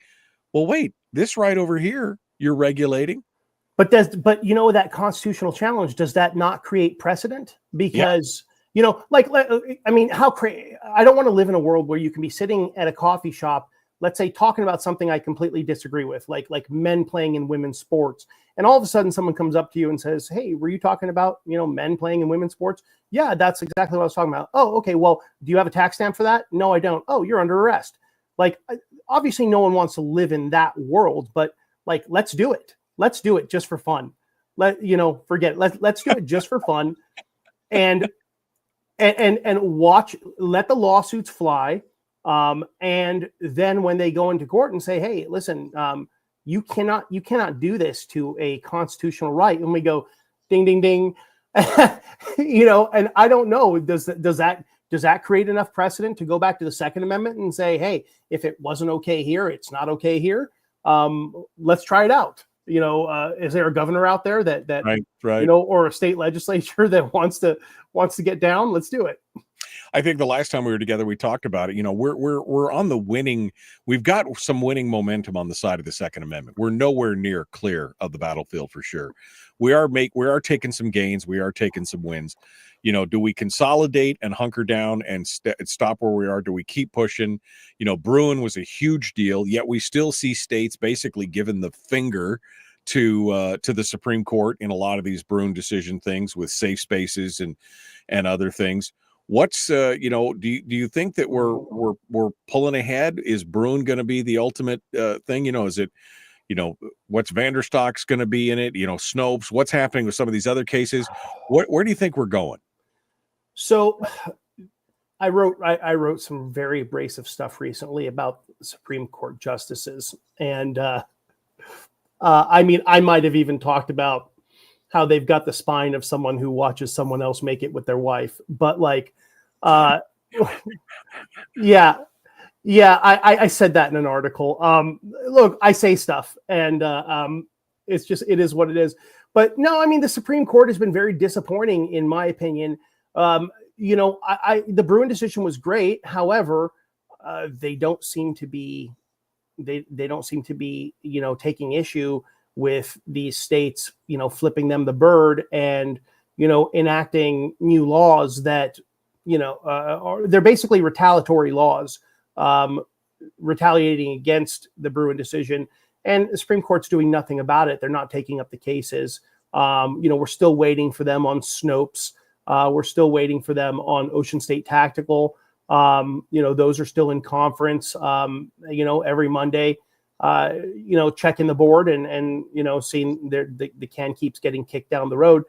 well, wait, this right over here, you're regulating. But that constitutional challenge, does that not create precedent? Because I don't want to live in a world where you can be sitting at a coffee shop, let's say, talking about something I completely disagree with, like men playing in women's sports. And all of a sudden someone comes up to you and says, hey, were you talking about, men playing in women's sports? Yeah, that's exactly what I was talking about. Oh, okay. Well, do you have a tax stamp for that? No, I don't. Oh, you're under arrest. Like, obviously no one wants to live in that world, but like, let's do it. Let's do it just for fun. Forget it. Let's do it just for fun. And watch, let the lawsuits fly. And then when they go into court and say, hey, listen, you cannot do this to a constitutional right. And we go, ding, ding, ding. And I don't know, does that create enough precedent to go back to the Second Amendment and say, hey, if it wasn't okay here, it's not okay here. Let's try it out. Is there a governor out there that right. or a state legislature that wants to get down? Let's do it. I think the last time we were together, we talked about it. You know, we're on the winning. We've got some winning momentum on the side of the Second Amendment. We're nowhere near clear of the battlefield for sure. We are taking some gains. We are taking some wins. You know, do we consolidate and hunker down and stop where we are? Do we keep pushing? You know, Bruin was a huge deal, yet we still see states basically giving the finger to the Supreme Court in a lot of these Bruin decision things with safe spaces and other things. What's you know, do you think that we're pulling ahead? Is Bruin going to be the ultimate thing? You know, is it, you know, what's Vanderstock's going to be in it? You know, Snopes. What's happening with some of these other cases? Where do you think we're going? So, I wrote some very abrasive stuff recently about Supreme Court justices, and I mean, I might have even talked about how they've got the spine of someone who watches someone else make it with their wife. But like, yeah, I said that in an article. Look, I say stuff, and it is what it is. But no, I mean, the Supreme Court has been very disappointing, in my opinion. You know, the Bruin decision was great. However, they don't seem to be, you know, taking issue with these states, you know, flipping them the bird and, you know, enacting new laws that, you know, they're basically retaliatory laws, retaliating against the Bruin decision. And the Supreme Court's doing nothing about it. They're not taking up the cases. You know, we're still waiting for them on Snopes. We're still waiting for them on Ocean State Tactical. You know, those are still in conference, you know, every Monday, you know, checking the board and, you know, seeing the can keeps getting kicked down the road.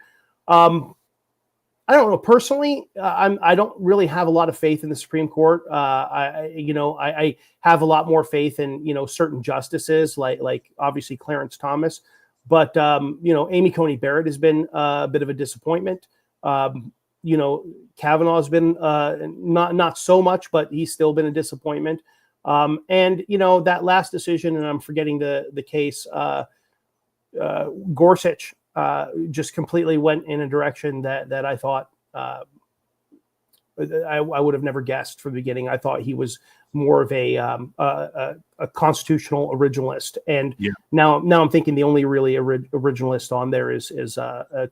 I don't know. Personally, I don't really have a lot of faith in the Supreme Court. I have a lot more faith in, you know, certain justices like obviously Clarence Thomas, but, you know, Amy Coney Barrett has been a bit of a disappointment. You know, Kavanaugh's been not so much, but he's still been a disappointment. And, you know, that last decision, and I'm forgetting the case, Gorsuch just completely went in a direction that I thought I would have never guessed from the beginning. I thought he was more of a constitutional originalist. And now I'm thinking the only really originalist on there is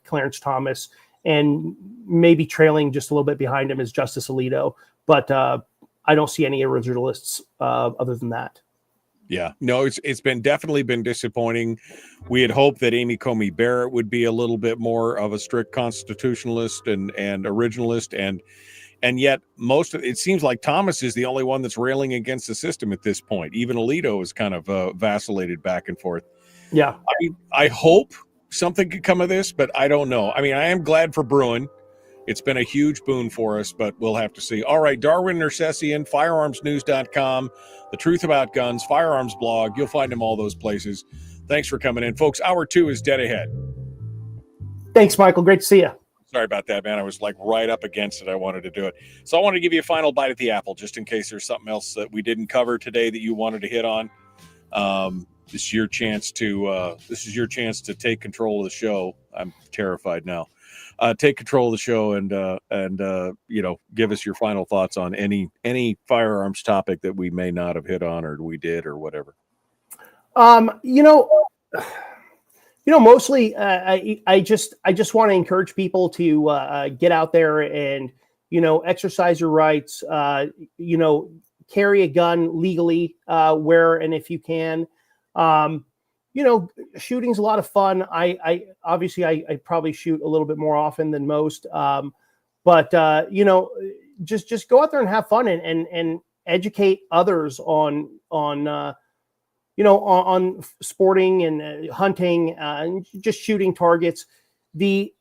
Clarence Thomas. And maybe trailing just a little bit behind him is Justice Alito, but I don't see any originalists other than that. Yeah, no, it's definitely been disappointing. We had hoped that Amy Coney Barrett would be a little bit more of a strict constitutionalist and originalist, and yet it seems like Thomas is the only one that's railing against the system at this point. Even Alito has kind of vacillated back and forth. Yeah, I hope something could come of this, but I don't know. I mean, I am glad for Bruin. It's been a huge boon for us, but we'll have to see. All right, Darwin Nercesian, firearmsnews.com, The Truth About Guns, Firearms blog. You'll find them all those places. Thanks for coming in. Folks, hour 2 is dead ahead. Thanks, Michael. Great to see you. Sorry about that, man. I was like right up against it. I wanted to do it. So I wanted to give you a final bite at the apple, just in case there's something else that we didn't cover today that you wanted to hit on. This is your chance to take control of the show. I'm terrified now. Take control of the show and you know, give us your final thoughts on any firearms topic that we may not have hit on, or we did, or whatever. You know, mostly I just want to encourage people to get out there and, you know, exercise your rights. You know, carry a gun legally where and if you can. You know, shooting's a lot of fun. I obviously I probably shoot a little bit more often than most. But you know, just go out there and have fun and educate others on you know, on sporting and hunting and just shooting targets. See,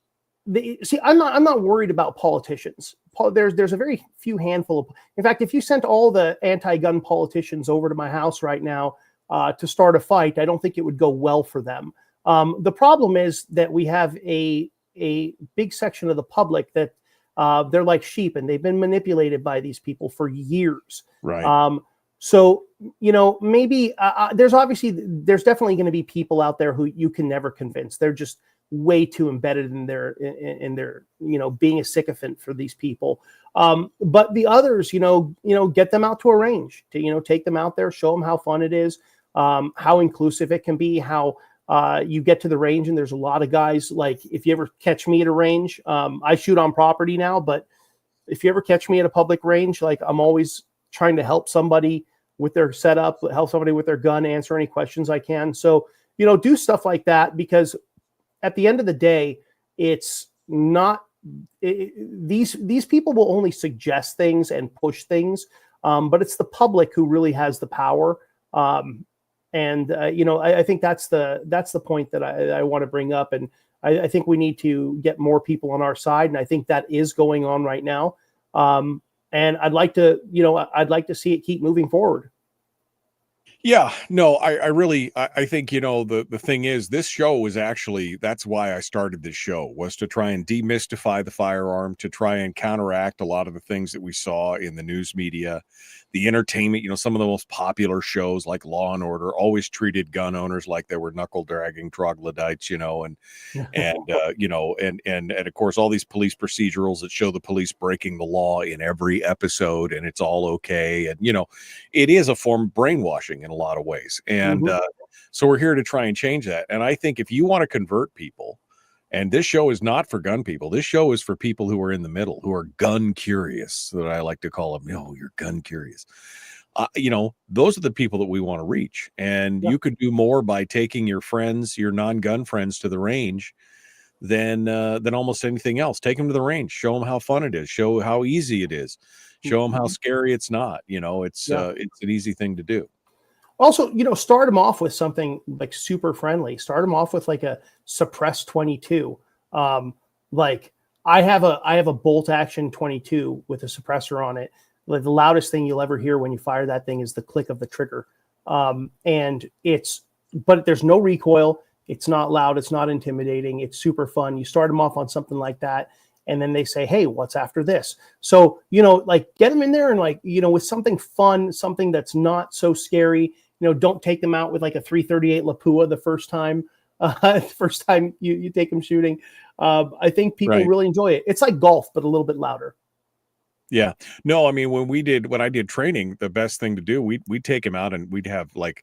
I'm not worried about politicians. There's a very few handful of. In fact, if you sent all the anti-gun politicians over to my house right now to start a fight, I don't think it would go well for them. The problem is that we have a big section of the public that they're like sheep and they've been manipulated by these people for years. Right. So, you know, maybe there's definitely going to be people out there who you can never convince. They're way too embedded in their being a sycophant for these people. But the others, get them out to a range, to take them out there, show them how fun it is, how inclusive it can be, how you get to the range and there's a lot of guys. Like if you ever catch me at a range, I shoot on property now, but if you ever catch me at a public range, like I'm always trying to help somebody with their setup, help somebody with their gun, answer any questions I can. So, do stuff like that, because at the end of the day, it's not these people will only suggest things and push things, but it's the public who really has the power. I think that's the point that I want to bring up, and I think we need to get more people on our side, and I think that is going on right now. And I'd like to see it keep moving forward. Yeah, no, I think, the thing is, this show was actually, that's why I started this show, was to try and demystify the firearm, to try and counteract a lot of the things that we saw in the news media, the entertainment. Some of the most popular shows like Law and Order always treated gun owners like they were knuckle dragging troglodytes, and of course all these police procedurals that show the police breaking the law in every episode, and it's all okay. And, it is a form of brainwashing in a lot of ways. And so we're here to try and change that. And I think if you want to convert people, and this show is not for gun people, this show is for people who are in the middle, who are gun curious, that I like to call them. You're gun curious. Those are the people that we want to reach. And you could do more by taking your friends, your non-gun friends, to the range than almost anything else. Take them to the range, show them how fun it is, show how easy it is, show them how scary it's not. It's an easy thing to do. Also, start them off with something like super friendly. Start them off with like a suppressed 22. Like I have a bolt action 22 with a suppressor on it. Like the loudest thing you'll ever hear when you fire that thing is the click of the trigger. But there's no recoil. It's not loud. It's not intimidating. It's super fun. You start them off on something like that, and then they say, hey, what's after this? So, like get them in there and with something fun, something that's not so scary. Don't take them out with like a 338 Lapua the first time you take them shooting. I think people really enjoy it. It's like golf, but a little bit louder. Yeah. No, I mean, when I did training, the best thing to do, we'd take him out and we'd have like,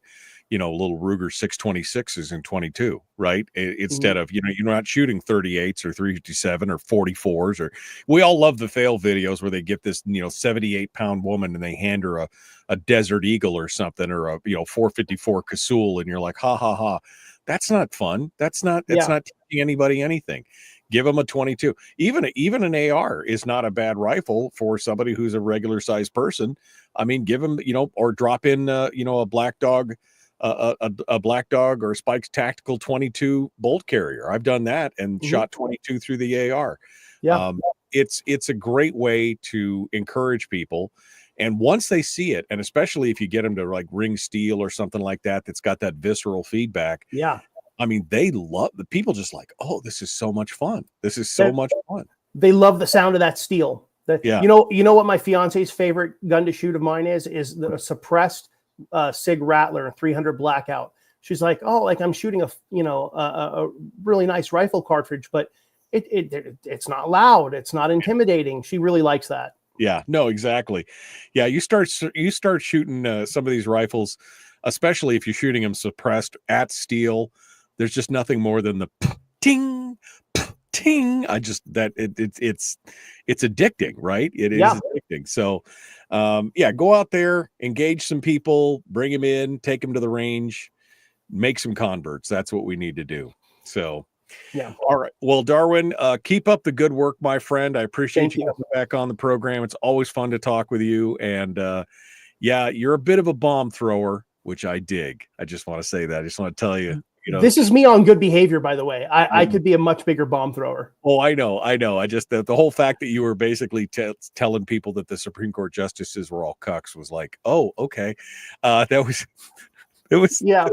little Ruger 626s and 22, right? Instead of, you're not shooting 38s or 357 or 44s, or we all love the fail videos where they get this, 78-pound woman and they hand her a Desert Eagle or something, or a, 454 Casull. And you're like, ha, ha, ha. That's not fun. It's not teaching anybody anything. Give them a 22. Even an AR is not a bad rifle for somebody who's a regular sized person. I mean, give them, or drop in, a Black Dog, a Black Dog or Spike's Tactical 22 bolt carrier. I've done that and shot 22 through the AR. Yeah. It's a great way to encourage people. And once they see it, and especially if you get them to like ring steel or something like that, that's got that visceral feedback. Yeah. I mean, they love the people just like, oh, this is so much fun. This is so much fun. They love the sound of that steel. Yeah. You know what my fiance's favorite gun to shoot of mine is the suppressed Sig Rattler 300 Blackout. She's like, oh, like I'm shooting a really nice rifle cartridge, but it's not loud. It's not intimidating. She really likes that. Yeah, no, exactly. Yeah, you start shooting some of these rifles, especially if you're shooting them suppressed at steel. There's just nothing more than the ting, ting. It's addicting, right? It is addicting. So, go out there, engage some people, bring them in, take them to the range, make some converts. That's what we need to do. So. Yeah. All right. Well, Darwin, keep up the good work, my friend. I appreciate you coming back on the program. It's always fun to talk with you. And you're a bit of a bomb thrower, which I dig. I just want to say that. I just want to tell you, this is me on good behavior, by the way. I could be a much bigger bomb thrower. Oh, I know. I just the whole fact that you were basically telling people that the Supreme Court justices were all cucks was like, oh, okay. It was. Yeah.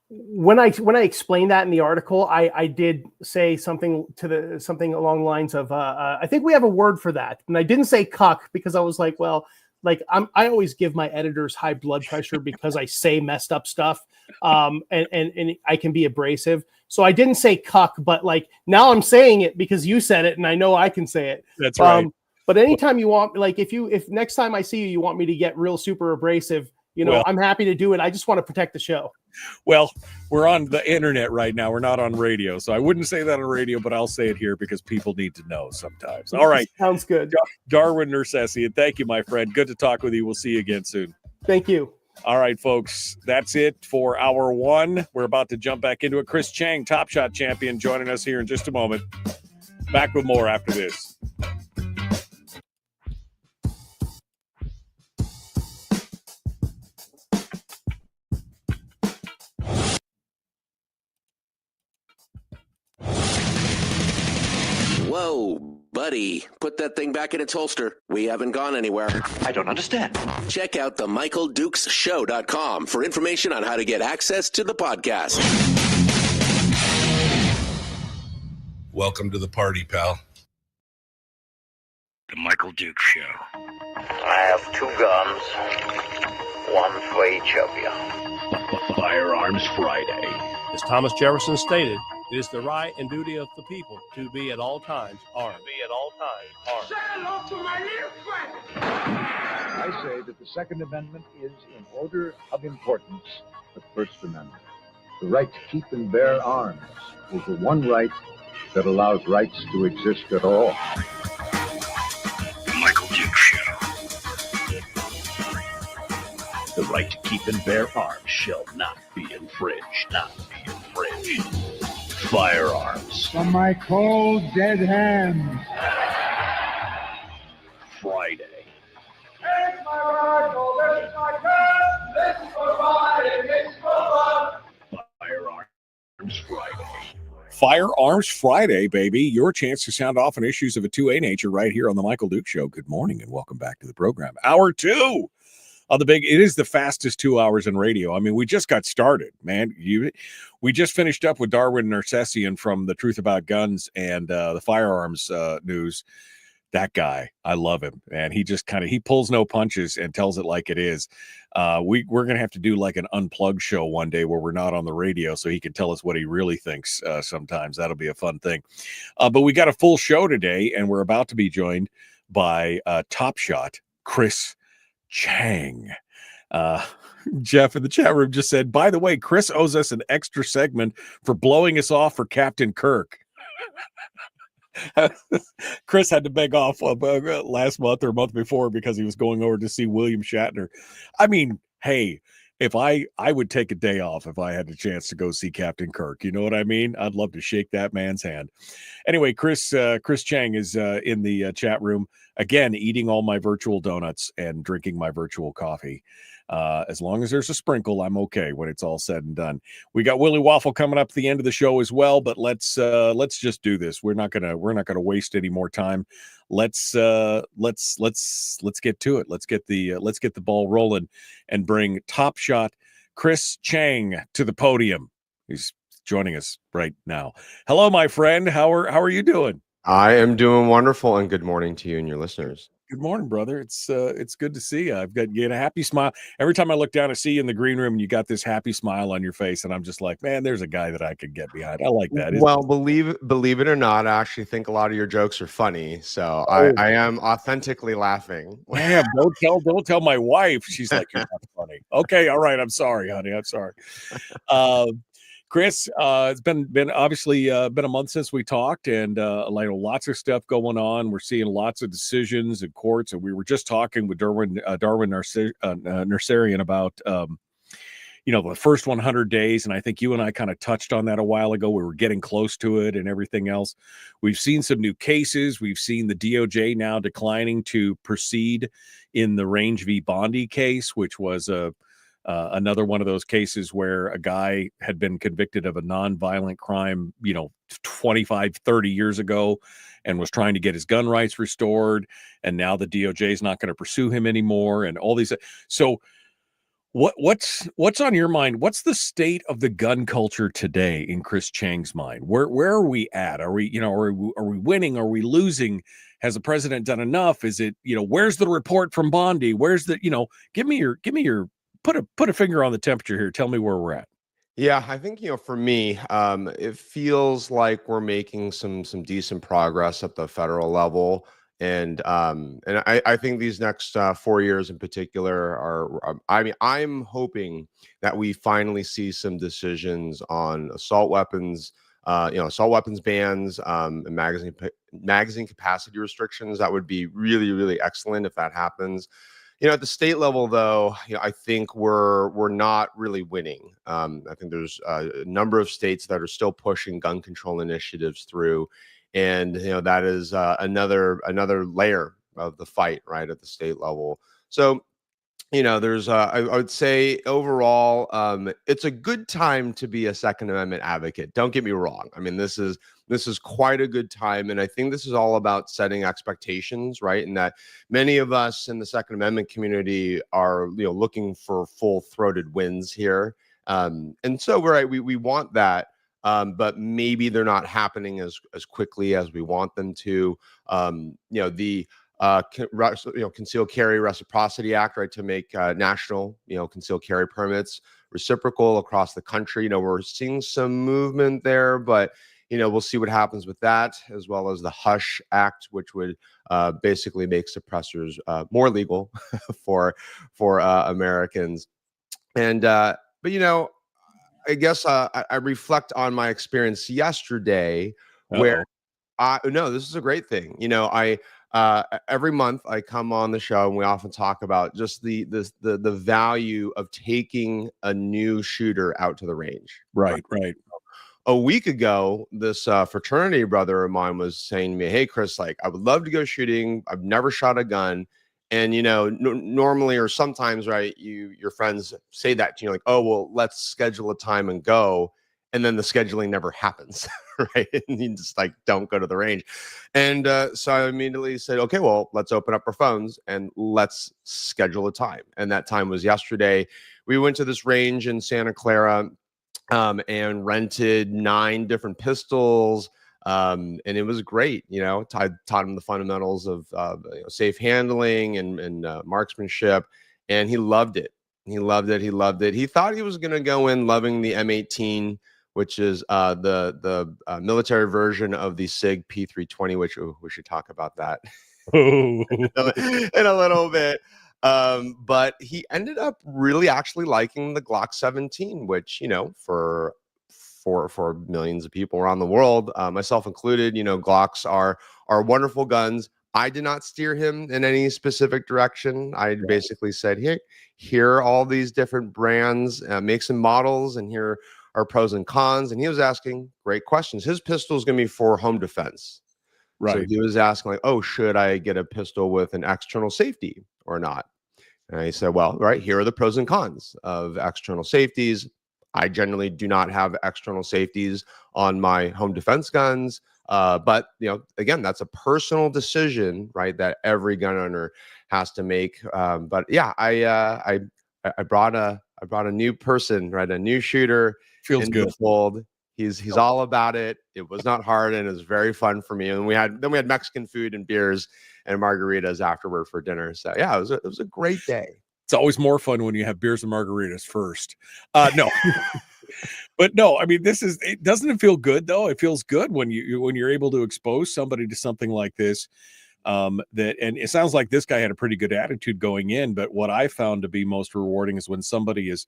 When I explained that in the article, I did say something along the lines of I think we have a word for that, and I didn't say cuck because I was like, well, like I always give my editors high blood pressure because I say messed up stuff. and I can be abrasive. So I didn't say cuck, but like now I'm saying it because you said it, and I know I can say it. That's right. But anytime you want, like if next time I see you, you want me to get real super abrasive, I'm happy to do it. I just want to protect the show. Well, we're on the internet right now. We're not on radio. So I wouldn't say that on radio, but I'll say it here because people need to know sometimes. All right. Sounds good. Darwin Nercesian, thank you, my friend. Good to talk with you. We'll see you again soon. Thank you. All right, folks. That's it for hour one. We're about to jump back into it. Chris Cheng, Top Shot champion, joining us here in just a moment. Back with more after this. Whoa, buddy. Put that thing back in its holster. We haven't gone anywhere. I don't understand. Check out the MichaelDukesShow.com for information on how to get access to the podcast. Welcome to the party, pal. The Michael Dukes Show. I have 2 guns, one for each of you. Firearms Friday. As Thomas Jefferson stated, it is the right and duty of the people to be at all times armed. Say hello to my little friend. I say that the Second Amendment is in order of importance the First Amendment. The right to keep and bear arms is the one right that allows rights to exist at all. The Michael Dukes Show. The right to keep and bear arms shall not be infringed. Firearms. From my cold, dead hands. Friday. It's my rifle, this is my gun, this is for riding, it's for fun. Firearms Friday. Firearms Friday, baby. Your chance to sound off on issues of a 2A nature right here on the Michael Dukes Show. Good morning and welcome back to the program. Hour 2 of the it is the fastest 2 hours in radio. I mean, we just got started, man. We just finished up with Darwin Nercesian from The Truth About Guns and the firearms news. That guy, I love him, man. He just he pulls no punches and tells it like it is. We're going to have to do like an unplugged show one day where we're not on the radio so he can tell us what he really thinks sometimes. That'll be a fun thing. But we got a full show today, and we're about to be joined by TopShot Chris Cheng. Jeff in the chat room just said, by the way, Chris owes us an extra segment for blowing us off for Captain Kirk. Chris had to beg off last month or a month before because he was going over to see William Shatner. I mean, hey, if I would take a day off if I had the chance to go see Captain Kirk. You know what I mean? I'd love to shake that man's hand. Anyway, Chris Cheng is in the chat room again, eating all my virtual donuts and drinking my virtual coffee. As long as there's a sprinkle, I'm okay when it's all said and done. We got Willie Waffle coming up at the end of the show as well, but let's just do this. We're not gonna waste any more time. Let's get to it. Let's get the ball rolling and bring TopShot Chris Cheng to the podium. He's joining us right now. Hello, my friend. How are you doing? I am doing wonderful, and good morning to you and your listeners. Good morning, brother. It's good to see you. You get a happy smile every time I look down and see you in the green room, and you got this happy smile on your face, and I'm just like, man, there's a guy that I could get behind. I like that. Well, believe it or not, I actually think a lot of your jokes are funny, so I am authentically laughing. Man, don't tell my wife. She's like, you're not funny. Okay, all right. I'm sorry, honey. I'm sorry. Chris, it's been obviously been a month since we talked, and lots of stuff going on. We're seeing lots of decisions in courts, and we were just talking with Darwin Nercesian about the first 100 days, and I think you and I kind of touched on that a while ago. We were getting close to it and everything else. We've seen some new cases. We've seen the DOJ now declining to proceed in the Range v. Bondi case, which was another one of those cases where a guy had been convicted of a nonviolent crime, 25, 30 years ago and was trying to get his gun rights restored. And now the DOJ is not going to pursue him anymore and all these. So what's on your mind? What's the state of the gun culture today in Chris Cheng's mind? Where are we at? Are we, are we winning? Are we losing? Has the president done enough? Is it, where's the report from Bondi? Where's the, give me your, put a finger on the temperature here. Tell me where we're at. Yeah, I think, for me, it feels like we're making some decent progress at the federal level. And I think these next 4 years in particular I mean, I'm hoping that we finally see some decisions on assault weapons, assault weapons bans, and magazine capacity restrictions. That would be really, really excellent if that happens. At the state level, though, I think we're not really winning. I think there's a number of states that are still pushing gun control initiatives through, and that is another layer of the fight right at the state level. So there's I would say overall, it's a good time to be a Second Amendment advocate. Don't get me wrong. I mean, this is quite a good time, and I think this is all about setting expectations, right? And that many of us in the Second Amendment community are looking for full-throated wins here, and so we want that. But maybe they're not happening as quickly as we want them to. The Concealed Carry Reciprocity Act, right, to make national, concealed carry permits reciprocal across the country. We're seeing some movement there, but we'll see what happens with that, as well as the Hush Act, which would basically make suppressors more legal for Americans. And but I guess I reflect on my experience yesterday, where no, this is a great thing. Every month I come on the show and we often talk about just the value of taking a new shooter out to the range. Right. A week ago, this fraternity brother of mine was saying to me, "Hey, Chris, like, I would love to go shooting. I've never shot a gun." And normally or sometimes, right, your friends say that to you, like, "Oh, well, let's schedule a time and go." And then the scheduling never happens, right? And you just don't go to the range. And so I immediately said, okay, well, let's open up our phones and let's schedule a time. And that time was yesterday. We went to this range in Santa Clara and rented 9 different pistols. And it was great. Taught him the fundamentals of safe handling and marksmanship. And he loved it. He loved it. He thought he was going to go in loving the M18, which is the military version of the SIG P320, which we should talk about that in a little bit. But he ended up really actually liking the Glock 17, which, for millions of people around the world, myself included, Glocks are wonderful guns. I did not steer him in any specific direction. I basically said, here are all these different brands, makes and models, and here are pros and cons. And he was asking great questions. His pistol is going to be for home defense. Right. So he was asking should I get a pistol with an external safety or not? And I said, well, right, here are the pros and cons of external safeties. I generally do not have external safeties on my home defense guns. But again, that's a personal decision, right, that every gun owner has to make. But yeah, I brought a new person, right, a new shooter. Feels good. Fold. He's all about it. It was not hard, and it was very fun for me. And we had Mexican food and beers and margaritas afterward for dinner. So yeah, it was a great day. It's always more fun when you have beers and margaritas first. No. But no, I mean, doesn't it feel good though? It feels good when you're able to expose somebody to something like this. And it sounds like this guy had a pretty good attitude going in, but what I found to be most rewarding is when somebody is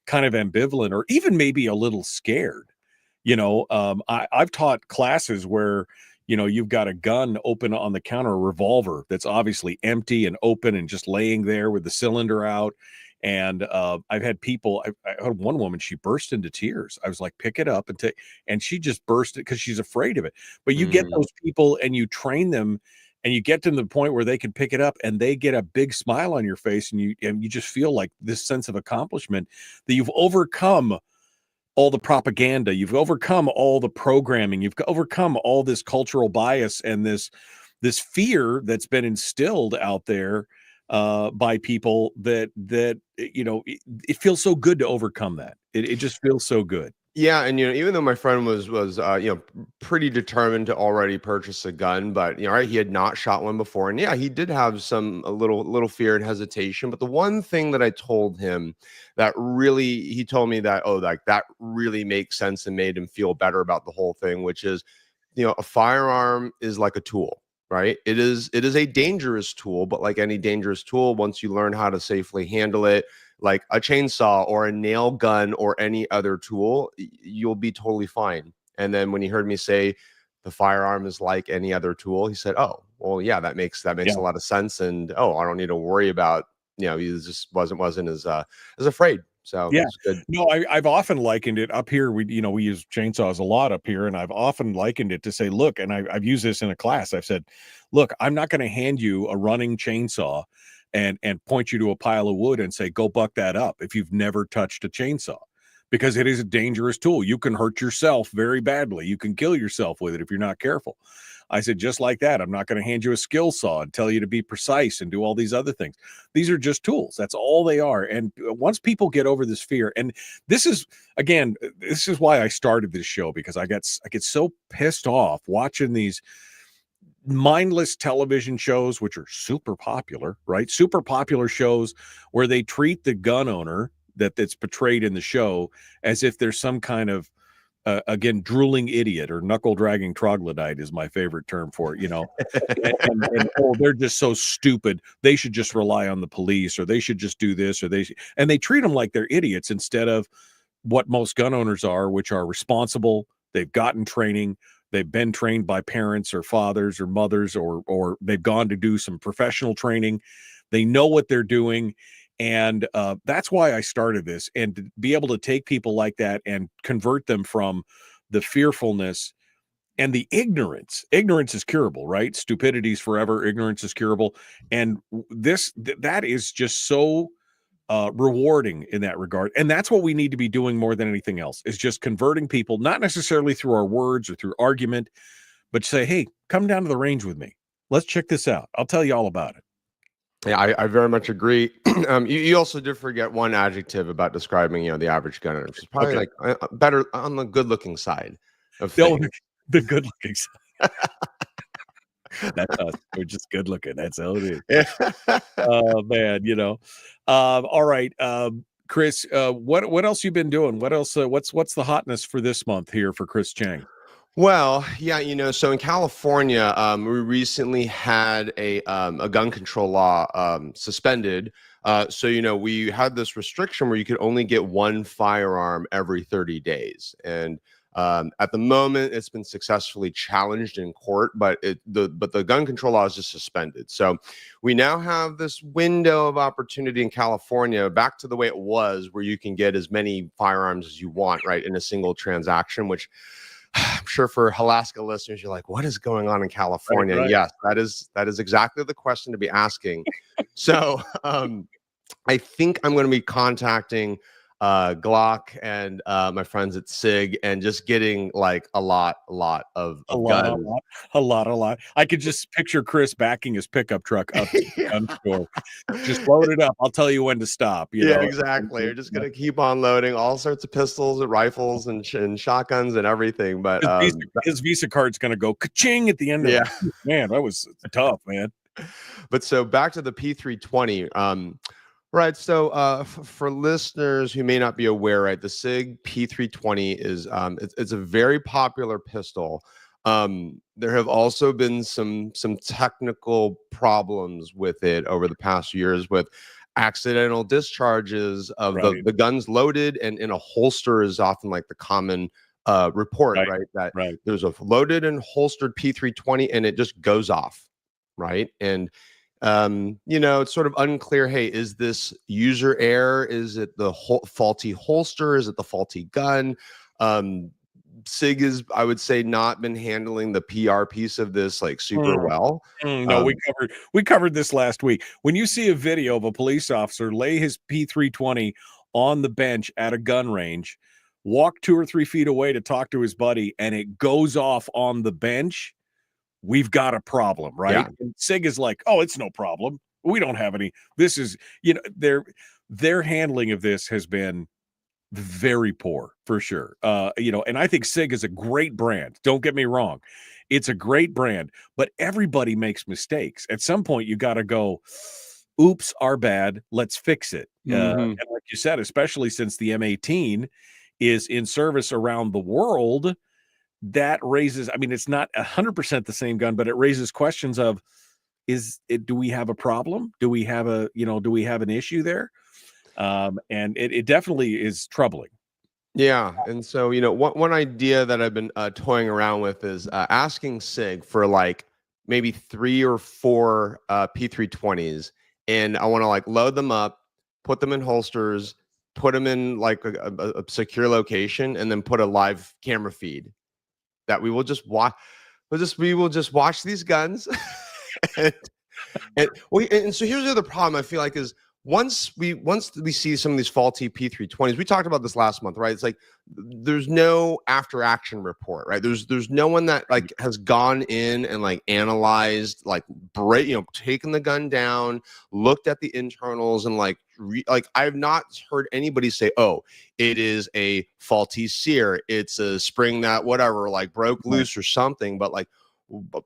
kind of ambivalent or even maybe a little scared. I've taught classes where you've got a gun open on the counter, a revolver that's obviously empty and open and just laying there with the cylinder out. And I've had people, I had one woman, she burst into tears. I was like, pick it up and she just burst it because she's afraid of it. But you get those people and you train them and you get to the point where they can pick it up and they get a big smile on your face and you just feel like this sense of accomplishment that you've overcome all the propaganda, you've overcome all the programming, you've overcome all this cultural bias and this fear that's been instilled out there by people that it feels so good to overcome that. It just feels so good. Yeah, and even though my friend was pretty determined to already purchase a gun, but right, he had not shot one before, and yeah, he did have a little fear and hesitation. But the one thing that I told him that really, he told me that that really makes sense and made him feel better about the whole thing, which is, a firearm is like a tool, right? It is a dangerous tool, but like any dangerous tool, once you learn how to safely handle it, like a chainsaw or a nail gun or any other tool, you'll be totally fine. And then when he heard me say the firearm is like any other tool, he said, "Oh, well, yeah, that makes a lot of sense." And I don't need to worry about, he just wasn't as afraid. So Yeah, it's good. no, I've often likened it up here. We use chainsaws a lot up here, and I've often likened it to say, look, and I've used this in a class. I've said, look, I'm not going to hand you a running chainsaw and point you to a pile of wood and say, go buck that up if you've never touched a chainsaw, because it is a dangerous tool. You can hurt yourself very badly. You can kill yourself with it if you're not careful. I said, just like that, I'm not going to hand you a skill saw and tell you to be precise and do all these other things. These are just tools. That's all they are. And once people get over this fear, and this is why I started this show, because I get so pissed off watching these mindless television shows, which are super popular, right? Super popular shows where they treat the gun owner that's portrayed in the show as if there's some kind of again, drooling idiot or knuckle dragging troglodyte is my favorite term for it, and they're just so stupid. They should just rely on the police, or they should just do this, and they treat them like they're idiots instead of what most gun owners are, which are responsible. They've gotten training. They've been trained by parents or fathers or mothers, or they've gone to do some professional training. They know what they're doing. And that's why I started this, and to be able to take people like that and convert them from the fearfulness and the ignorance. Ignorance is curable, right? Stupidity is forever. Ignorance is curable. And that is just so rewarding in that regard. And that's what we need to be doing more than anything else, is just converting people, not necessarily through our words or through argument, but say, hey, come down to the range with me. Let's check this out. I'll tell you all about it. Yeah, I very much agree. You also did forget one adjective about describing, the average gunner, which is probably like better on the good-looking side of things. The good-looking side. That's us. We're just good-looking. That's how it is. Yeah. Oh man, all right, Chris. What else you been doing? What else? What's the hotness for this month here for Chris Cheng? Well, yeah, so in California, we recently had a gun control law suspended. So, we had this restriction where you could only get one firearm every 30 days. And at the moment, it's been successfully challenged in court, but the gun control law is just suspended. So we now have this window of opportunity in California back to the way it was, where you can get as many firearms as you want, right, in a single transaction, which I'm sure for Alaska listeners, you're like, what is going on in California? Right. Yes, that is exactly the question to be asking. So I think I'm going to be contacting Glock and my friends at SIG and just getting like a lot of guns. A lot. I could just picture Chris backing his pickup truck up to the gun store. Just load it up. I'll tell you when to stop. You know? Exactly. You're just gonna keep on loading all sorts of pistols and rifles and shotguns and everything. But his Visa card's gonna go ka-ching at the end of it. Man, that was tough, man. But so back to the P320. Right. So for listeners who may not be aware, right, the SIG P320 is it's a very popular pistol. There have also been some technical problems with it over the past years, with accidental discharges of the guns loaded and in a holster is often like the common report, right? That there's a loaded and holstered P320 and it just goes off, right? And it's sort of unclear. Hey, is this user error? Is it the faulty holster? Is it the faulty gun? SIG is, I would say, not been handling the PR piece of this like super well. No, we covered this last week. When you see a video of a police officer lay his P320 on the bench at a gun range, walk 2 or 3 feet away to talk to his buddy, and it goes off on the bench, we've got a problem, right? Yeah. And SIG is like, oh, it's no problem. We don't have any. This is, their handling of this has been very poor for sure. And I think SIG is a great brand. Don't get me wrong. It's a great brand, but everybody makes mistakes. At some point, you got to go, oops, our bad. Let's fix it. And like you said, especially since the M18 is in service around the world, that raises, I mean, it's not 100% the same gun, but it raises questions of, do we have a problem? Do we have an issue there? And it definitely is troubling. Yeah, and so one idea that I've been toying around with is asking SIG for like maybe 3 or 4 P320s, and I want to like load them up, put them in holsters, put them in like a secure location, and then put a live camera feed that we will just watch. We will just watch these guns, and so here's the other problem I feel like is. Once we see some of these faulty P320s, we talked about this last month, right? It's like there's no after action report, right? There's no one that like has gone in and like analyzed, like taken the gun down, looked at the internals, and like I've not heard anybody say, oh, it is a faulty sear, it's a spring that whatever like broke loose or something. But like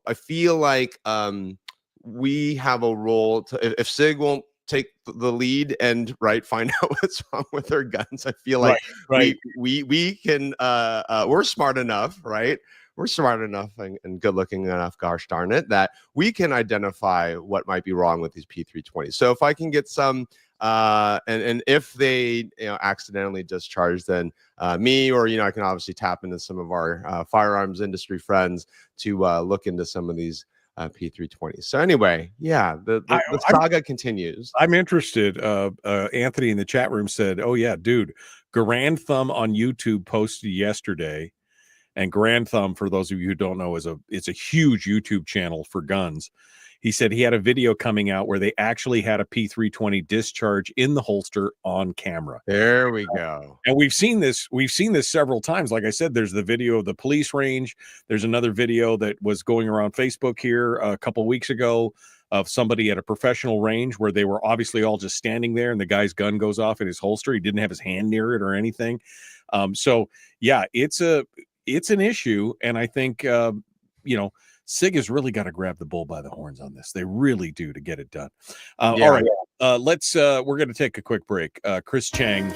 I feel like we have a role to, if SIG won't take the lead and find out what's wrong with their guns, I feel like we can we're smart enough, right? We're smart enough and good looking enough, gosh darn it, that we can identify what might be wrong with these P320s. So if I can get some and if they accidentally discharge, then me or I can obviously tap into some of our firearms industry friends to look into some of these P320. So anyway, yeah, the saga continues. I'm interested. Anthony in the chat room said, oh yeah, dude, Grand Thumb on YouTube posted yesterday, and Grand Thumb, for those of you who don't know, it's a huge YouTube channel for guns. He said he had a video coming out where they actually had a P320 discharge in the holster on camera. There we go. And we've seen this several times. Like I said, there's the video of the police range. There's another video that was going around Facebook here a couple of weeks ago of somebody at a professional range where they were obviously all just standing there and the guy's gun goes off in his holster. He didn't have his hand near it or anything. So yeah, it's an issue. And I think, SIG has really got to grab the bull by the horns on this. They really do, to get it done. All right. We're going to take a quick break. Chris Cheng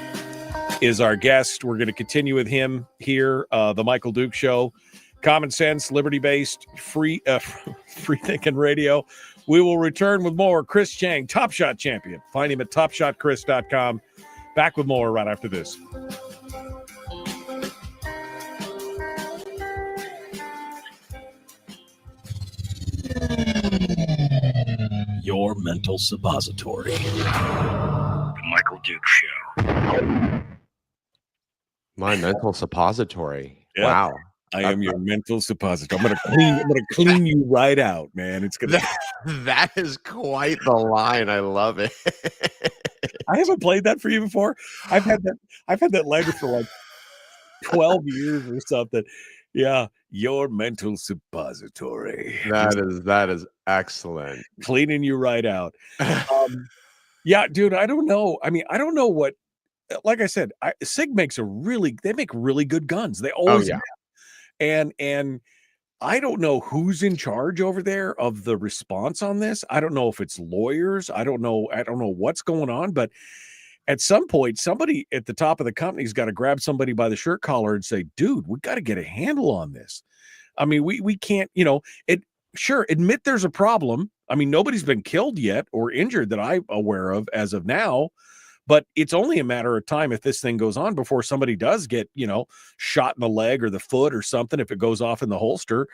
is our guest. We're going to continue with him here. The Michael Duke Show, common sense, liberty-based, free thinking radio. We will return with more. Chris Cheng, Top Shot champion. Find him at TopShotChris.com. Back with more right after this. Your mental suppository. The Michael Duke Show. My mental suppository. Yeah. Wow. I am your mental suppository. I'm gonna clean you right out, man. It's gonna that is quite the line. I love it. I haven't played that for you before. I've had that language for like 12 years or something. Yeah, your mental suppository. That is excellent. Cleaning you right out. Yeah, dude, I don't know. I mean, I don't know what, like I said, SIG they make really good guns. They always have. And I don't know who's in charge over there of the response on this. I don't know if it's lawyers. I don't know what's going on, but at some point, somebody at the top of the company's got to grab somebody by the shirt collar and say, dude, we got to get a handle on this. I mean, we can't, admit there's a problem. I mean, nobody's been killed yet or injured that I'm aware of as of now, but it's only a matter of time if this thing goes on before somebody does get, shot in the leg or the foot or something if it goes off in the holster.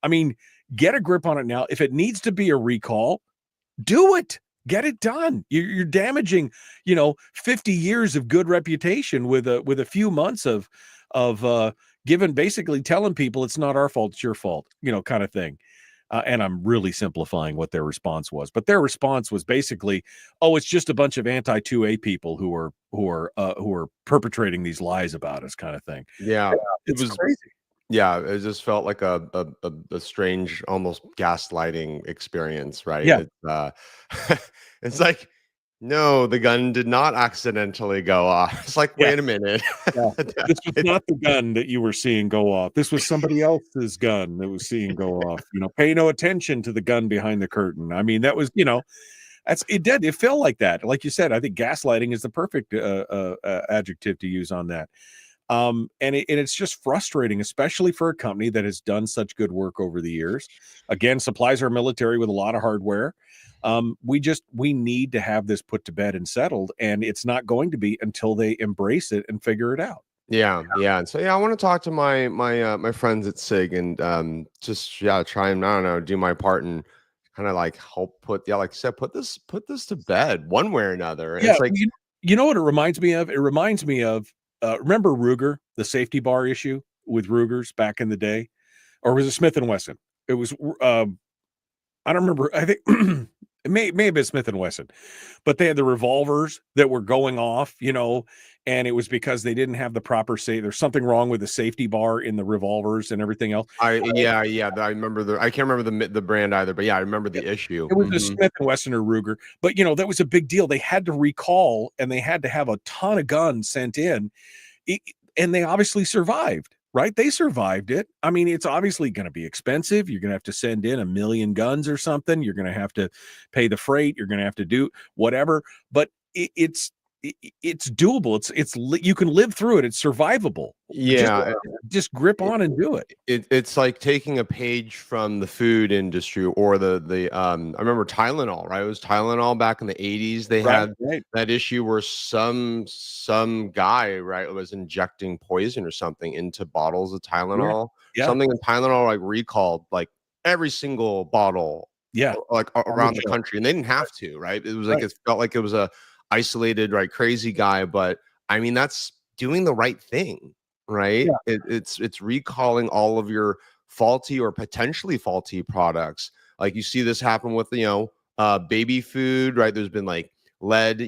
I mean, get a grip on it now. If it needs to be a recall, do it. Get it done. You're damaging, 50 years of good reputation with a few months of basically telling people it's not our fault, it's your fault, kind of thing. And I'm really simplifying what their response was, but their response was basically, "Oh, it's just a bunch of anti-2A people who are perpetrating these lies about us," kind of thing. Yeah, it was crazy. Yeah, it just felt like a strange, almost gaslighting experience, right? Yeah. It's like No, the gun did not accidentally go off. It's like, wait a minute. Yeah. This was not the gun that you were seeing go off. This was somebody else's gun that was seeing go off. Pay no attention to the gun behind the curtain. I mean, that was, it did. It felt like that. Like you said, I think gaslighting is the perfect adjective to use on that. And it's just frustrating, especially for a company that has done such good work over the years. Again, supplies our military with a lot of hardware. We need to have this put to bed and settled, and it's not going to be until they embrace it and figure it out. Yeah. And so I want to talk to my friends at SIG and try and, I don't know, do my part and kind of like help put this to bed one way or another. And it's like, you know what it reminds me of? It reminds me of remember Ruger, the safety bar issue with Rugers back in the day, or was it Smith and Wesson? It was I don't remember. I think it may have been Smith and Wesson, but they had the revolvers that were going off, and it was because they didn't have the proper safety. There's something wrong with the safety bar in the revolvers and everything else. I remember I can't remember the brand either, but yeah, I remember the issue. It was a Smith and Wesson or Ruger, but that was a big deal. They had to recall, and they had to have a ton of guns sent in, and they obviously survived. Right? They survived it. I mean, it's obviously going to be expensive. You're going to have to send in 1 million guns or something. You're going to have to pay the freight. You're going to have to do whatever, but it's doable. It's you can live through it. It's survivable. Yeah. Just grip on and do it. It's like taking a page from the food industry or the I remember Tylenol, right? It was Tylenol back in the 80s. They had that issue where some guy, right, was injecting poison or something into bottles of Tylenol. Yeah. Something in Tylenol like recalled like every single bottle like around the country, and they didn't have to, right? It was like it felt like it was a isolated, right, crazy guy, but I mean that's doing the right thing, right? It's recalling all of your faulty or potentially faulty products. Like you see this happen with baby food, right? There's been like lead,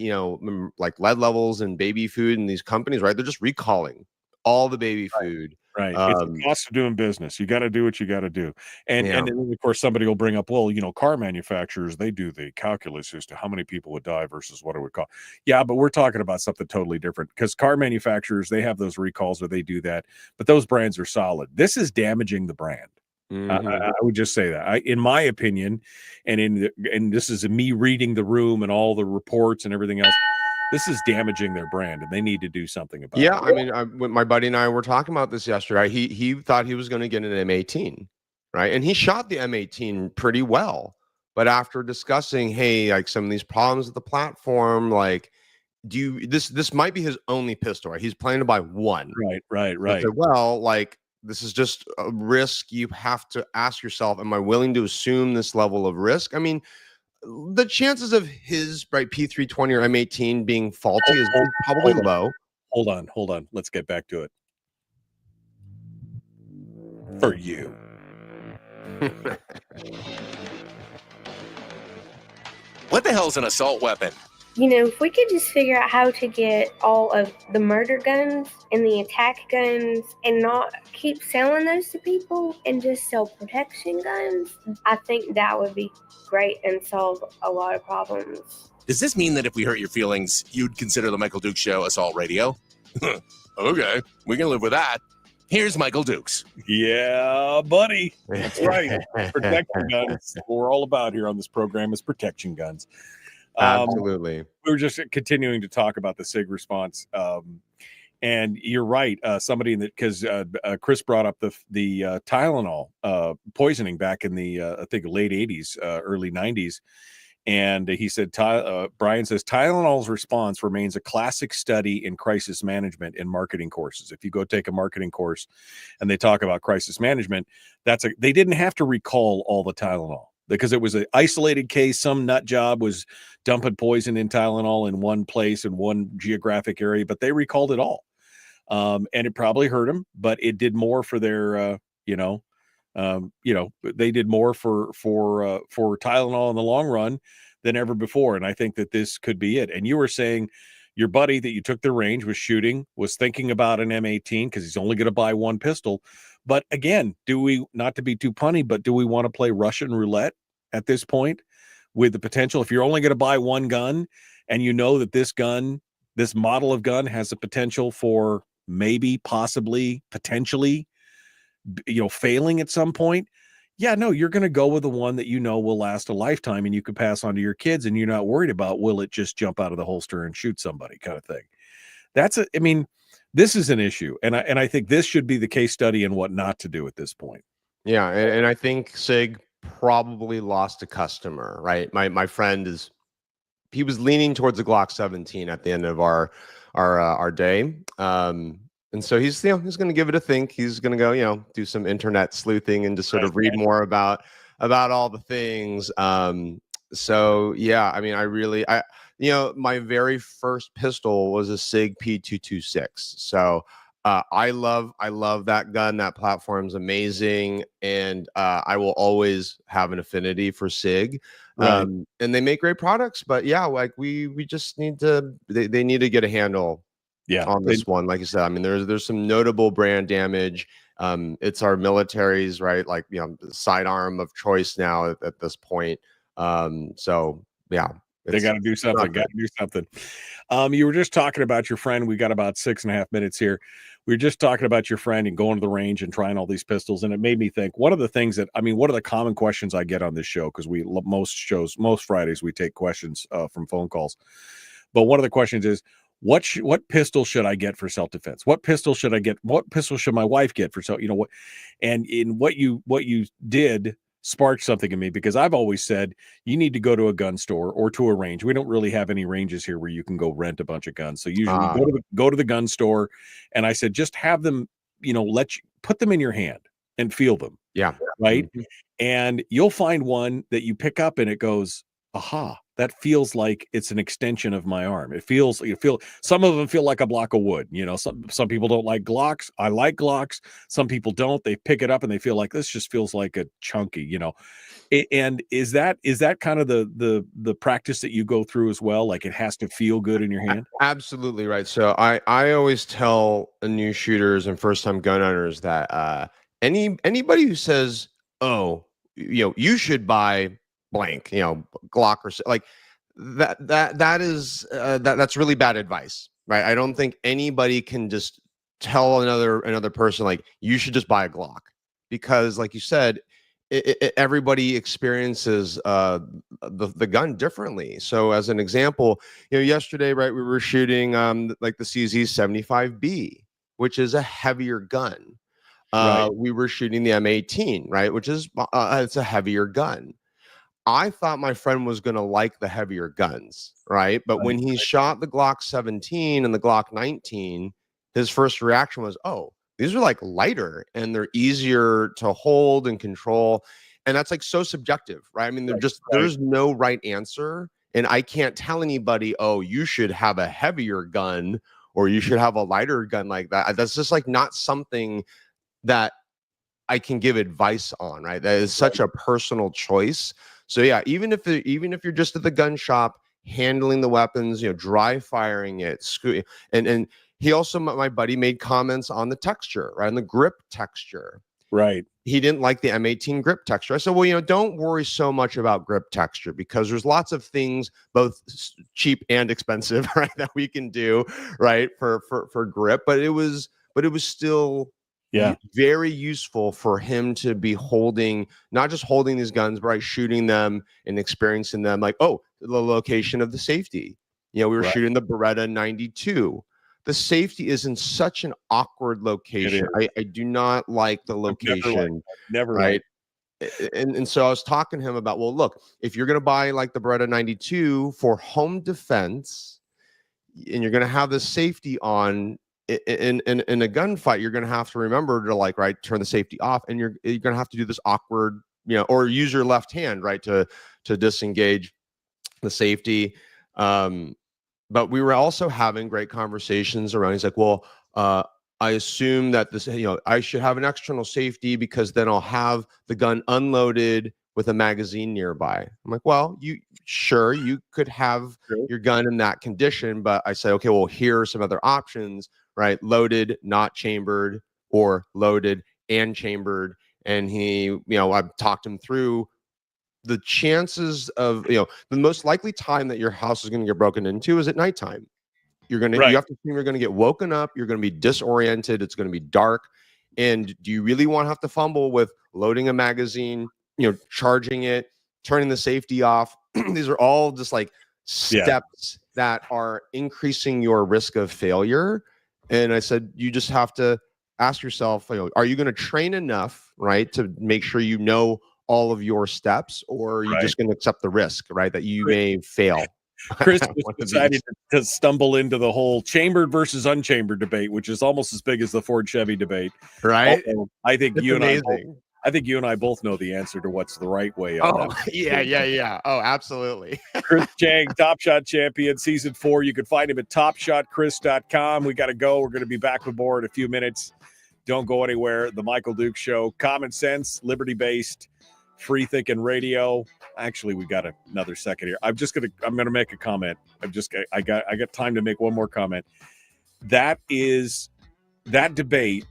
like lead levels in baby food in these companies, right? They're just recalling all the baby food. Right. It's the cost of doing business. You got to do what you got to do. And then, of course, somebody will bring up, well, car manufacturers, they do the calculus as to how many people would die versus what it would cost. Yeah, but we're talking about something totally different because car manufacturers, they have those recalls where they do that, but those brands are solid. This is damaging the brand. I would just say that, in my opinion, and this is me reading the room and all the reports and everything else. This is damaging their brand, and they need to do something about it. Yeah, I mean, my buddy and I were talking about this yesterday. He thought he was going to get an M18, right? And he shot the M18 pretty well. But after discussing, hey, like some of these problems with the platform, like, this might be his only pistol, right? He's planning to buy one. Right. Said, well, like, this is just a risk. You have to ask yourself, am I willing to assume this level of risk? I mean, the chances of his P320 or M18 being faulty is probably low. Hold on. Let's get back to it. For you. What the hell's an assault weapon? If we could just figure out how to get all of the murder guns and the attack guns and not keep selling those to people and just sell protection guns, I think that would be great and solve a lot of problems. Does this mean that if we hurt your feelings, you'd consider the Michael Dukes Show assault radio? Okay, we can live with that. Here's Michael Dukes. Yeah, buddy. That's right. Protection guns. What we're all about here on this program is protection guns. Absolutely. We were just continuing to talk about the SIG response. And you're right. Somebody because Chris brought up the Tylenol poisoning back in the I think late 80s, early 90s. And he said, Brian says, Tylenol's response remains a classic study in crisis management in marketing courses. If you go take a marketing course and they talk about crisis management, they didn't have to recall all the Tylenol because it was an isolated case. Some nut job was dumping poison in Tylenol in one place in one geographic area, but they recalled it all. And it probably hurt them, but it did more for their, they did more for Tylenol in the long run than ever before. And I think that this could be it. And you were saying your buddy that you took the range was thinking about an M18 because he's only going to buy one pistol. But again, not to be too punny, but do we want to play Russian roulette at this point with the potential? If you're only going to buy one gun and you know that this model of gun has the potential for maybe, possibly, potentially, failing at some point. Yeah, no, you're going to go with the one that will last a lifetime and you can pass on to your kids, and you're not worried about will it just jump out of the holster and shoot somebody kind of thing. This is an issue, and I think this should be the case study in what not to do at this point. Yeah, and I think SIG probably lost a customer, right? My friend he was leaning towards the Glock 17 at the end of our day. And so he's going to give it a think. He's going to go, do some internet sleuthing and just sort of read more about all the things. So yeah, my very first pistol was a SIG P226. So I love that gun. That platform's amazing, and I will always have an affinity for SIG. Right. And they make great products, but yeah, like we just need to. They need to get a handle. Yeah, on this one, like you said, there's some notable brand damage. It's our military's right, sidearm of choice now at this point. So yeah, they got to do something. You were just talking about your friend. We got about 6.5 minutes here. We were just talking about your friend and going to the range and trying all these pistols, and it made me think. One of the things one of the common questions I get on this show, because most Fridays we take questions from phone calls, but one of the questions is, what pistol should I get for self-defense? What pistol should I get? What pistol should my wife get for what? And in what you did sparked something in me, because I've always said you need to go to a gun store or to a range. We don't really have any ranges here where you can go rent a bunch of guns. So usually go to the gun store, and I said just have them, put them in your hand and feel them. Yeah. Right. Mm-hmm. And you'll find one that you pick up and it goes, aha, that feels like it's an extension of my arm. Some of them feel like a block of wood. Some people don't like Glocks. I like Glocks. Some people don't. They pick it up and they feel like this just feels like a chunky, And is that kind of the practice that you go through as well? Like it has to feel good in your hand? Absolutely right. So I always tell new shooters and first time gun owners that anybody who says, oh, you should buy blank, Glock or like that's really bad advice, right? I don't think anybody can just tell another person like you should just buy a Glock, because like you said, everybody experiences the gun differently. So as an example, yesterday, right, we were shooting like the CZ 75B, which is a heavier gun. Right. We were shooting the M18, right, which is it's a heavier gun. I thought my friend was going to like the heavier guns, right? But when he shot the Glock 17 and the Glock 19, his first reaction was, oh, these are like lighter and they're easier to hold and control. And that's like so subjective, right? There's no right answer. And I can't tell anybody, oh, you should have a heavier gun or you should have a lighter gun like that. That's just like not something that I can give advice on, right? That is such a personal choice. So yeah, even if you're just at the gun shop handling the weapons, dry firing it, and he also, my buddy, made comments on the texture, right, on the grip texture. Right. He didn't like the M18 grip texture. I said, well, don't worry so much about grip texture, because there's lots of things, both cheap and expensive, right, that we can do, right, for grip. But it was still very useful for him to be not just holding these guns, but right, shooting them and experiencing them. Like, oh, the location of the safety. We were shooting the Beretta 92. The safety is in such an awkward location. I do not like the location. Never right. And so I was talking to him about, well, look, if you're going to buy like the Beretta 92 for home defense, and you're going to have the safety on, in a gunfight, you're going to have to remember to turn the safety off, and you're going to have to do this awkward, or use your left hand, right, to disengage the safety. But we were also having great conversations around. He's like, well, I assume that this, I should have an external safety because then I'll have the gun unloaded with a magazine nearby. I'm like, well, you could have your gun in that condition, but I said, okay, well, here are some other options. Right, loaded, not chambered, or loaded and chambered. And he, I've talked him through the chances of, the most likely time that your house is going to get broken into is at nighttime. You have to assume you're going to get woken up. You're going to be disoriented. It's going to be dark. And do you really want to have to fumble with loading a magazine, charging it, turning the safety off? These are all just like steps that are increasing your risk of failure. And I said, you just have to ask yourself, are you going to train enough, right, to make sure you know all of your steps, or are you just going to accept the risk, right, that you may fail? Chris just decided to stumble into the whole chambered versus unchambered debate, which is almost as big as the Ford Chevy debate, right? Although I think you and I both know the answer to what's the right way on that. Yeah. Oh, absolutely. Chris Cheng, Top Shot champion, season 4. You can find him at TopShotChris.com. We got to go. We're going to be back with more in a few minutes. Don't go anywhere. The Michael Duke Show, common sense, liberty-based, free thinking radio. Actually, we got another second here. I'm going to make a comment. I got time to make one more comment. That debate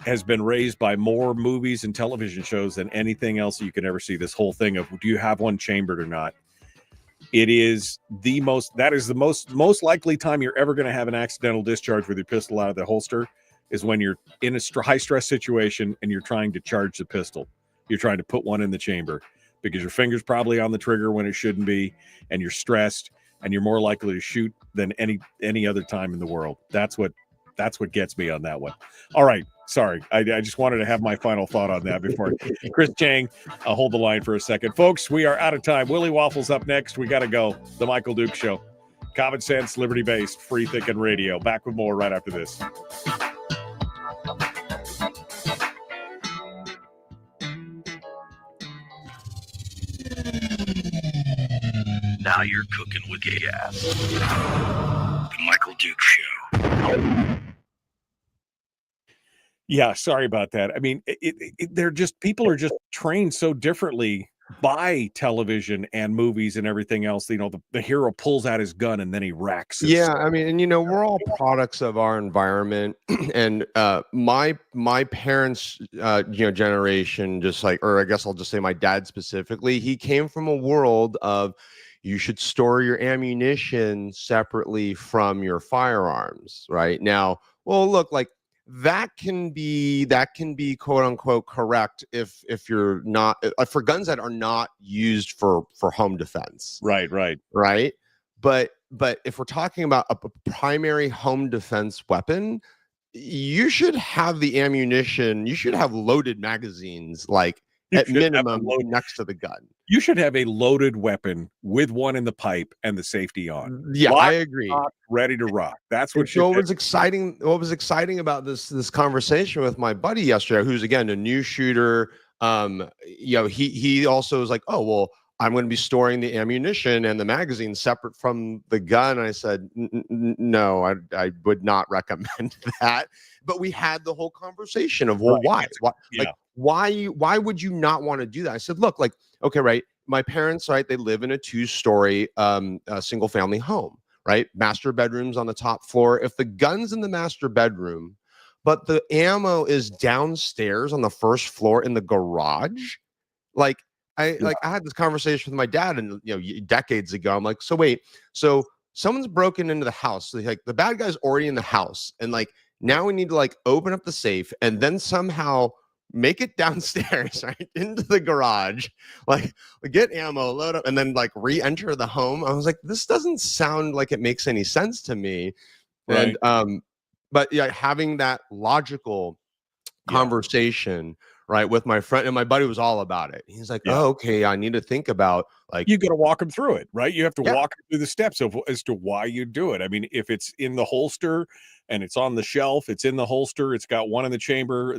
has been raised by more movies and television shows than anything else you can ever see. This whole thing of, do you have one chambered or not? That is the most likely time you're ever going to have an accidental discharge with your pistol out of the holster is when you're in a high stress situation and you're trying to charge the pistol. You're trying to put one in the chamber because your finger's probably on the trigger when it shouldn't be, and you're stressed, and you're more likely to shoot than any other time in the world. That's what gets me on that one. All right. Sorry. I just wanted to have my final thought on that before Chris Cheng, hold the line for a second. Folks, we are out of time. Willie Waffle's up next. We got to go. The Michael Duke Show. Common sense, liberty-based, free thinking radio. Back with more right after this. Now you're cooking with gas. The Michael Duke Show. Yeah, sorry about that. I mean, people are just trained so differently by television and movies and everything else. The hero pulls out his gun and then he racks. Yeah, I mean, and we're all products of our environment. And my parents' generation, or I guess I'll just say my dad specifically, he came from a world of, you should store your ammunition separately from your firearms, right? Now, well, look, like that can be quote unquote correct if you're not for guns that are not used for home defense. Right. But if we're talking about a primary home defense weapon, you should have the ammunition, you should have loaded magazines, like at minimum next to the gun. You should have a loaded weapon with one in the pipe and the safety on. Yeah, I agree. Ready to rock. That's what. So what was exciting about this conversation with my buddy yesterday, who's again a new shooter. He also was like, oh well, I'm going to be storing the ammunition and the magazine separate from the gun. And I said, no, I would not recommend that. But we had the whole conversation of, well, why? Why would you not want to do that? I said, look, like, okay, right. My parents, right, they live in a 2-story single family home, right? Master bedrooms on the top floor. If the gun's in the master bedroom, but the ammo is downstairs on the first floor in the garage, I had this conversation with my dad and decades ago. I'm like, so wait, so someone's broken into the house. So like the bad guy's already in the house, and like now we need to like open up the safe and then somehow make it downstairs, right, into the garage, like get ammo, load up, and then like re-enter the home. I was like, this doesn't sound like it makes any sense to me. Right. And but yeah, having that logical conversation, right, with my friend, and my buddy was all about it. He's like, oh, okay, I need to think about, like, you got to walk him through it, right? You have to walk him through the steps as to why you do it. I mean, if it's in the holster and it's on the shelf, it's in the holster, it's got one in the chamber,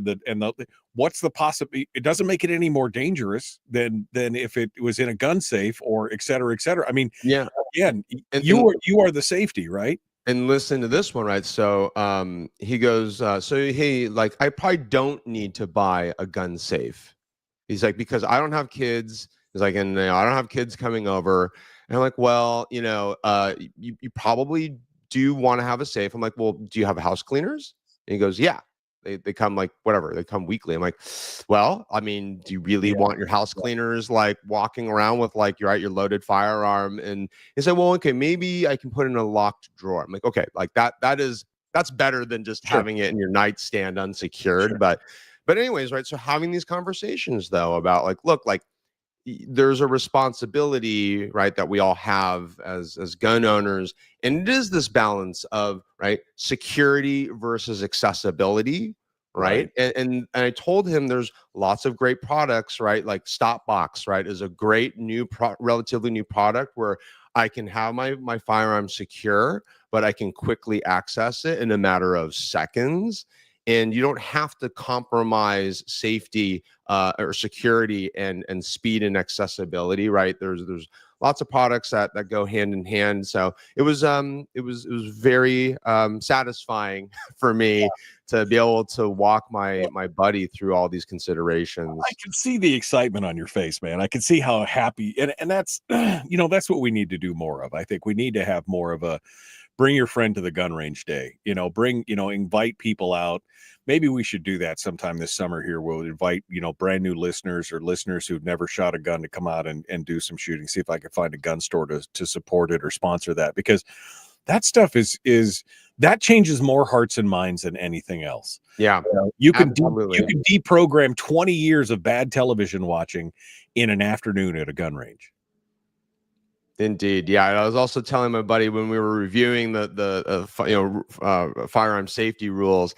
what's the possibility? It doesn't make it any more dangerous than if it was in a gun safe or et cetera, et cetera. I mean, again, you are the safety, right? And listen to this one, right? So he goes, hey, like, I probably don't need to buy a gun safe. He's like, because I don't have kids. He's like, and I don't have kids coming over. And I'm like, well, you probably do want to have a safe. I'm like, well, do you have house cleaners? And he goes, yeah. they come like whatever, they come weekly. I'm like, well, I mean, do you really want your house cleaners like walking around with like your loaded firearm? And he said, well, okay, maybe I can put it in a locked drawer. I'm like, okay, like that's better than just having it in your nightstand unsecured. But anyways, right. So having these conversations though about like, look, like there's a responsibility, right, that we all have as gun owners, and it is this balance of security versus accessibility, right? And I told him there's lots of great products, right? Like Stopbox, right, is a great relatively new product where I can have my firearm secure, but I can quickly access it in a matter of seconds. And you don't have to compromise safety or security and speed and accessibility, right? There's lots of products that go hand in hand. So it was very satisfying for me to be able to walk my buddy through all these considerations. I can see the excitement on your face, man. I can see how happy, and that's that's what we need to do more of. I think we need to have more of a bring your friend to the gun range day, invite people out. Maybe we should do that sometime this summer here. We'll invite, brand new listeners or listeners who've never shot a gun to come out and do some shooting. See if I can find a gun store to support it or sponsor that, because that stuff is that changes more hearts and minds than anything else. Yeah. You can deprogram 20 years of bad television watching in an afternoon at a gun range. Indeed. Yeah. I was also telling my buddy when we were reviewing the firearm safety rules,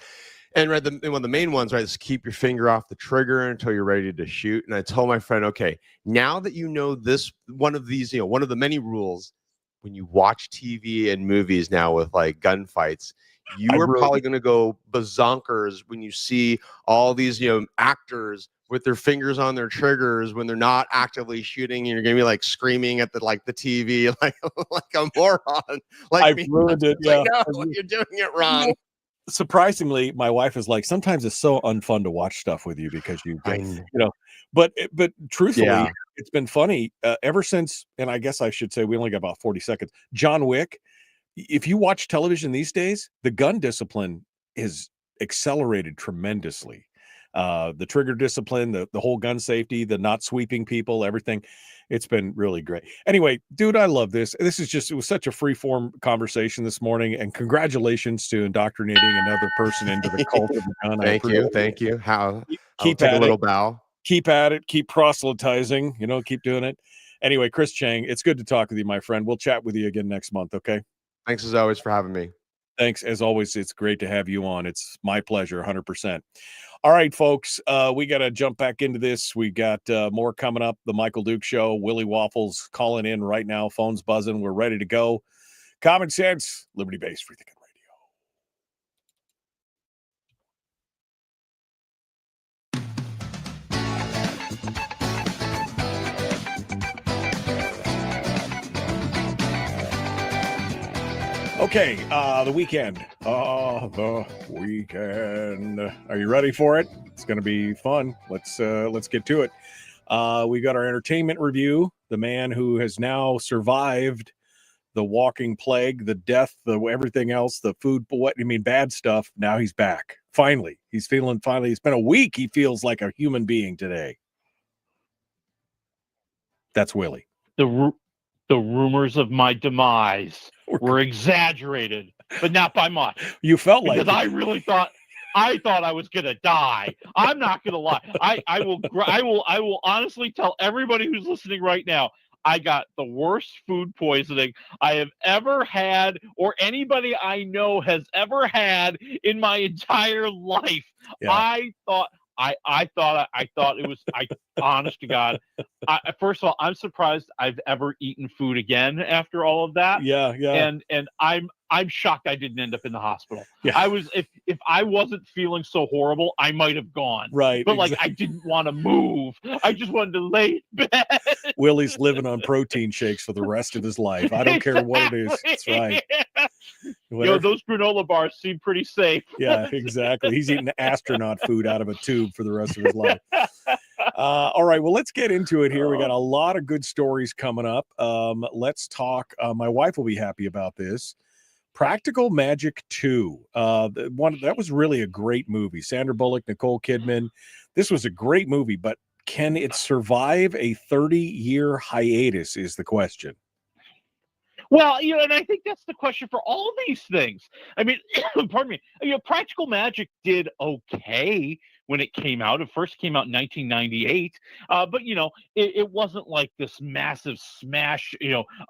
and one of the main ones, right, is keep your finger off the trigger until you're ready to shoot. And I told my friend, okay, now that you know this, one of these, one of the many rules, when you watch TV and movies now with like gunfights, you are probably going to go bazonkers when you see all these, actors with their fingers on their triggers when they're not actively shooting, and you're gonna be like screaming at the TV like a moron. Like I've ruined it. Yeah, no, you're doing it wrong. Surprisingly, my wife is like, sometimes it's so unfun to watch stuff with you because you get, but truthfully, it's been funny ever since. And I guess I should say we only got about 40 seconds. John Wick. If you watch television these days, the gun discipline is accelerated tremendously. The trigger discipline, the whole gun safety, the not sweeping people, everything. It's been really great. Anyway, dude, I love this. It was such a free form conversation this morning, and congratulations to indoctrinating another person into the cult of the gun. Thank you. Keep at a little bow. Keep at it. Keep proselytizing. Keep doing it. Anyway, Chris Cheng, it's good to talk with you, my friend. We'll chat with you again next month. Okay. Thanks as always for having me. Thanks as always. It's great to have you on. It's my pleasure. 100%. All right, folks, we got to jump back into this. We got more coming up. The Michael Duke Show. Willie Waffle's calling in right now. Phone's buzzing. We're ready to go. Common sense, liberty-based, free thinking radio. Okay, the weekend. The weekend. Are you ready for it? It's going to be fun. Let's get to it. We got our entertainment review. The man who has now survived the walking plague, the death, the everything else, the food, bad stuff. Now he's back. Finally, he's feeling. It's been a week. He feels like a human being today. That's Willie. The rumors of my demise were exaggerated, but not by much. You felt like, because I really thought I was gonna die. I'm not gonna lie. I will honestly tell everybody who's listening right now, I got the worst food poisoning I have ever had, or anybody I know has ever had in my entire life. Yeah. I thought it was. Honest to God, first of all, I'm surprised I've ever eaten food again after all of that. Yeah. And I'm shocked I didn't end up in the hospital. Yeah. I was if I wasn't feeling so horrible, I might have gone. Right. But I didn't want to move. I just wanted to lay in bed. Willie's living on protein shakes for the rest of his life. I don't care what it is. That's right. Those granola bars seem pretty safe. Yeah, exactly. He's eating astronaut food out of a tube for the rest of his life. All right, well, let's get into it here. We got a lot of good stories coming up. Let's talk. My wife will be happy about this. Practical Magic 2. That was really a great movie. Sandra Bullock, Nicole Kidman. This was a great movie, but can it survive a 30-year hiatus is the question. Well, and I think that's the question for all of these things. I mean, pardon me. Practical Magic did okay when it came out. It first came out in 1998, but it wasn't like this massive smash,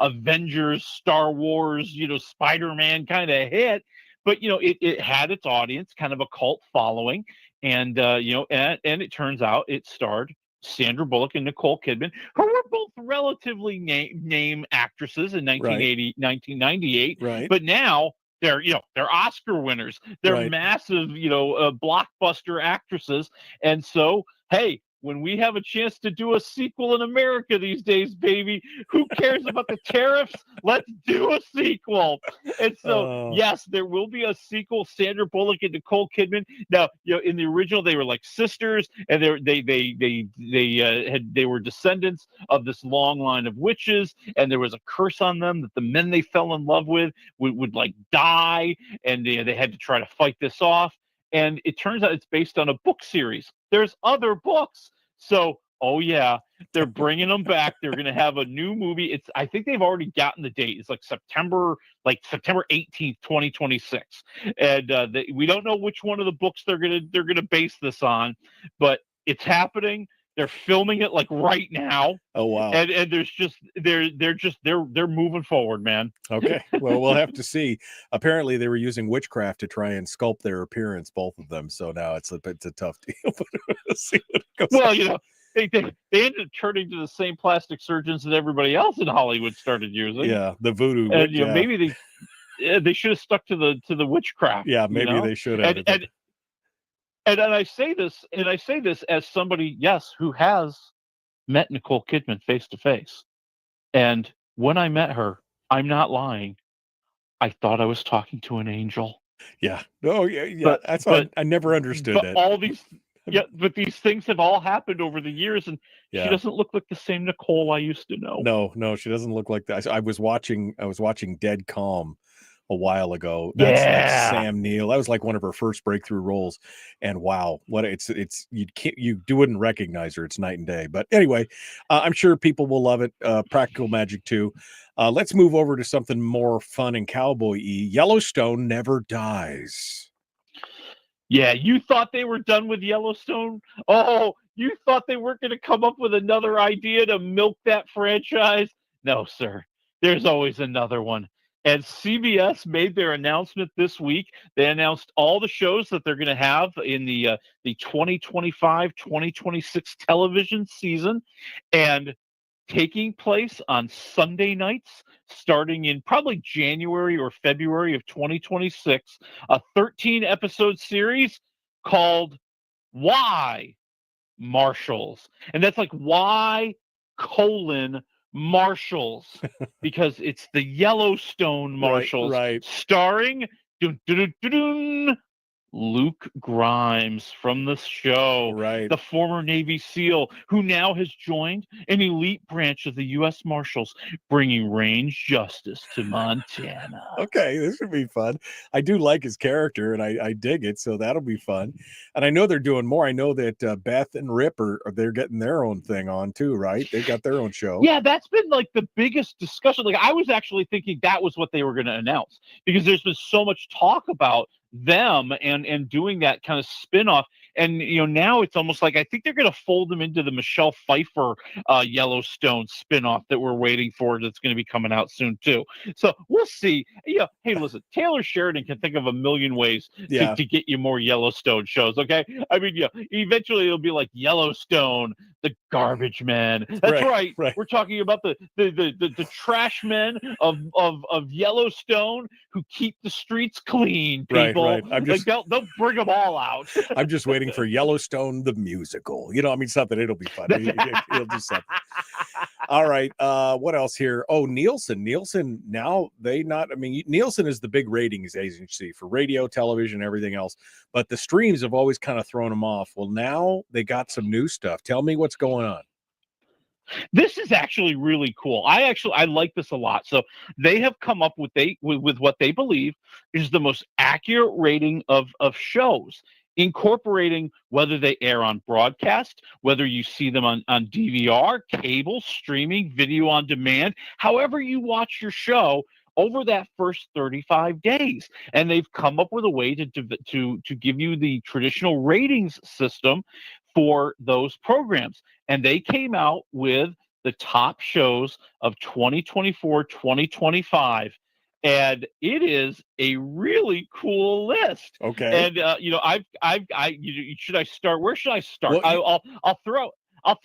Avengers, Star Wars, Spider-Man kind of hit. But it had its audience, kind of a cult following, and and it turns out it starred Sandra Bullock and Nicole Kidman, who were both relatively name actresses in 1998. Right. But now they're Oscar winners. They're massive, blockbuster actresses. And so, hey, when we have a chance to do a sequel in America these days, baby, who cares about the tariffs? Let's do a sequel. And so, yes, there will be a sequel. Sandra Bullock and Nicole Kidman. Now, in the original, they were like sisters, and they were descendants of this long line of witches, and there was a curse on them that the men they fell in love with would like die, and they had to try to fight this off. And it turns out it's based on a book series. There's other books. So, they're bringing them back. They're going to have a new movie. I think they've already gotten the date. It's like September 18th, 2026. And we don't know which one of the books they're going to base this on, but it's happening. They're filming it like right now. Oh wow! And there's just they're moving forward, man. Okay, well we'll have to see. Apparently they were using witchcraft to try and sculpt their appearance, both of them. So now it's a tough deal. But we'll see what it goes. Well, they ended up turning to the same plastic surgeons that everybody else in Hollywood started using. Yeah, the voodoo. And maybe they should have stuck to the witchcraft. Yeah, maybe they should have. And I say this as somebody, yes, who has met Nicole Kidman face to face. And when I met her, I'm not lying, I thought I was talking to an angel. Yeah. Oh, yeah. That's why I never understood that. All these, but these things have all happened over the years, and she doesn't look like the same Nicole I used to know. No, she doesn't look like that. I was watching Dead Calm a while ago. That's Sam Neill. That was like one of her first breakthrough roles, and wow, what it's you wouldn't recognize her. It's night and day. But anyway, I'm sure people will love it. Practical Magic 2. Let's move over to something more fun and cowboy-y. Yellowstone never dies. Yeah, you thought they were done with Yellowstone? Oh, you thought they weren't going to come up with another idea to milk that franchise? No, sir. There's always another one. And CBS made their announcement this week. They announced all the shows that they're going to have in the 2025-2026 television season, and taking place on Sunday nights, starting in probably January or February of 2026, a 13-episode series called Why Marshals. And that's like why : Marshals, because it's the Yellowstone Marshals, right. Starring Luke Grimes from the show, right? The former Navy SEAL who now has joined an elite branch of the U.S. Marshals, bringing range justice to Montana. Okay, this would be fun. I do like his character, and I dig it, so that'll be fun. And I know they're doing more. I know that Beth and Rip they're getting their own thing on too, right? They got their own show. Yeah, that's been like the biggest discussion. Like I was actually thinking that was what they were going to announce, because there's been so much talk about them and doing that kind of spin-off, and now it's almost like I think they're going to fold them into the Michelle Pfeiffer Yellowstone spin-off that we're waiting for, that's going to be coming out soon too. So we'll see. Hey, listen, Taylor Sheridan can think of a million ways to get you more Yellowstone shows. Okay, I mean, eventually it'll be like Yellowstone, the garbage men. That's right. We're talking about the trash men of Yellowstone who keep the streets clean, people. Right. I'm just, like they'll bring them all out. I'm just waiting for Yellowstone the musical. Something. It'll be fun. He'll do something. All right. What else here? Oh, Nielsen. Now Nielsen is the big ratings agency for radio, television, everything else. But the streams have always kind of thrown them off. Well, now they got some new stuff. Tell me what's going on. This is actually really cool. I like this a lot. So they have come up with what they believe is the most accurate rating of shows, incorporating whether they air on broadcast, whether you see them on DVR, cable, streaming, video on demand, however you watch your show over that first 35 days. And they've come up with a way to give you the traditional ratings system for those programs. And they came out with the top shows of 2024, 2025. And it is a really cool list. Okay. And should I start? Where should I start? Well, I'll throw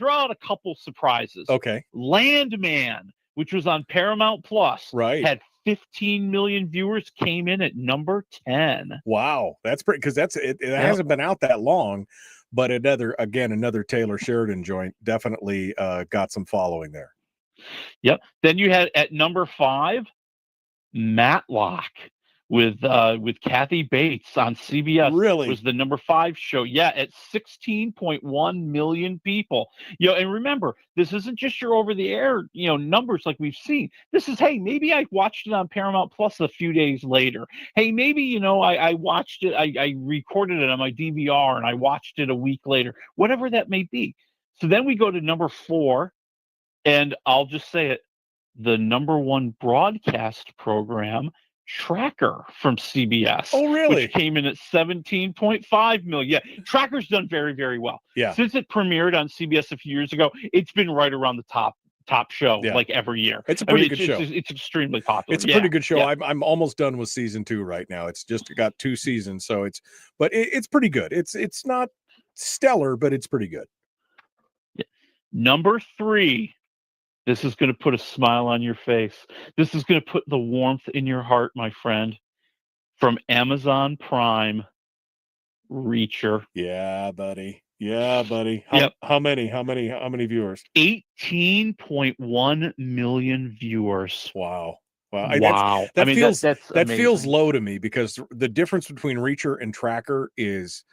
out a couple surprises. Okay. Landman, which was on Paramount Plus, right, had 15 million viewers, came in at number 10. Wow, that's pretty, because it hasn't been out that long, but another Taylor Sheridan joint definitely got some following there. Yep. Then you had at number 5, Matlock with Kathy Bates on CBS. Really? Was the number 5 show. Yeah, at 16.1 million people. And remember, this isn't just your over the air, numbers like we've seen. This is, hey, maybe I watched it on Paramount Plus a few days later. Hey, maybe, I watched it, I recorded it on my DVR and I watched it a week later, whatever that may be. So then we go to number 4, and I'll just say it, the number 1 broadcast program, Tracker from CBS. Oh, really? Which came in at 17.5 million. Yeah, Tracker's done very, very well. Yeah. Since it premiered on CBS a few years ago, it's been right around the top show like every year. It's a pretty good show. It's extremely popular. It's a pretty good show. Yeah. I'm almost done with season 2 right now. It's just got 2 seasons, so it's pretty good. It's not stellar, but it's pretty good. Yeah. Number 3. This is going to put a smile on your face. This is going to put the warmth in your heart, my friend. From Amazon Prime, Reacher. Yeah, buddy. Yeah, buddy. How many viewers? 18.1 million viewers. Wow. Wow. That feels low to me, because the difference between Reacher and Tracker is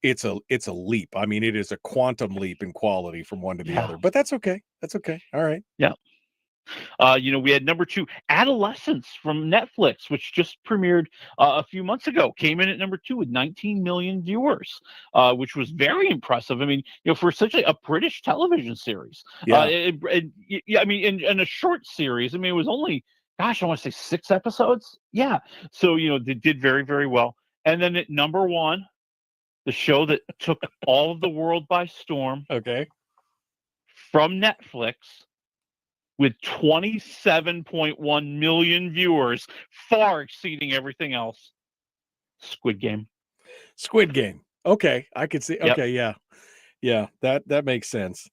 it's a leap. I mean, it is a quantum leap in quality from one to the other, but that's okay. That's okay. All right. Yeah. We had number 2, Adolescence from Netflix, which just premiered a few months ago, came in at number 2 with 19 million viewers, which was very impressive. I mean, for essentially a British television series. Yeah. In a short series. I mean, it was only, gosh, I want to say 6 episodes. Yeah. So, they did very, very well. And then at number 1, the show that took all of the world by storm. Okay. From Netflix, with 27.1 million viewers, far exceeding everything else. Squid Game. Okay, I could see. Okay, yep. Yeah. That makes sense.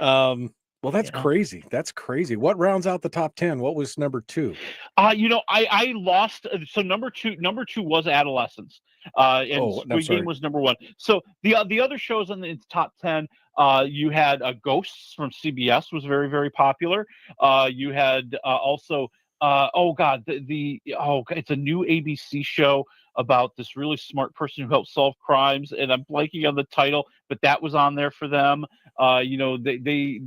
Well, that's crazy. That's crazy. What rounds out the top 10? What was number 2? I lost. So number two was Adolescence. And Squid Game was number 1. So the other shows in the top 10, you had Ghosts from CBS was very, very popular. You had also it's a new ABC show about this really smart person who helps solve crimes, and I'm blanking on the title, but that was on there for them. They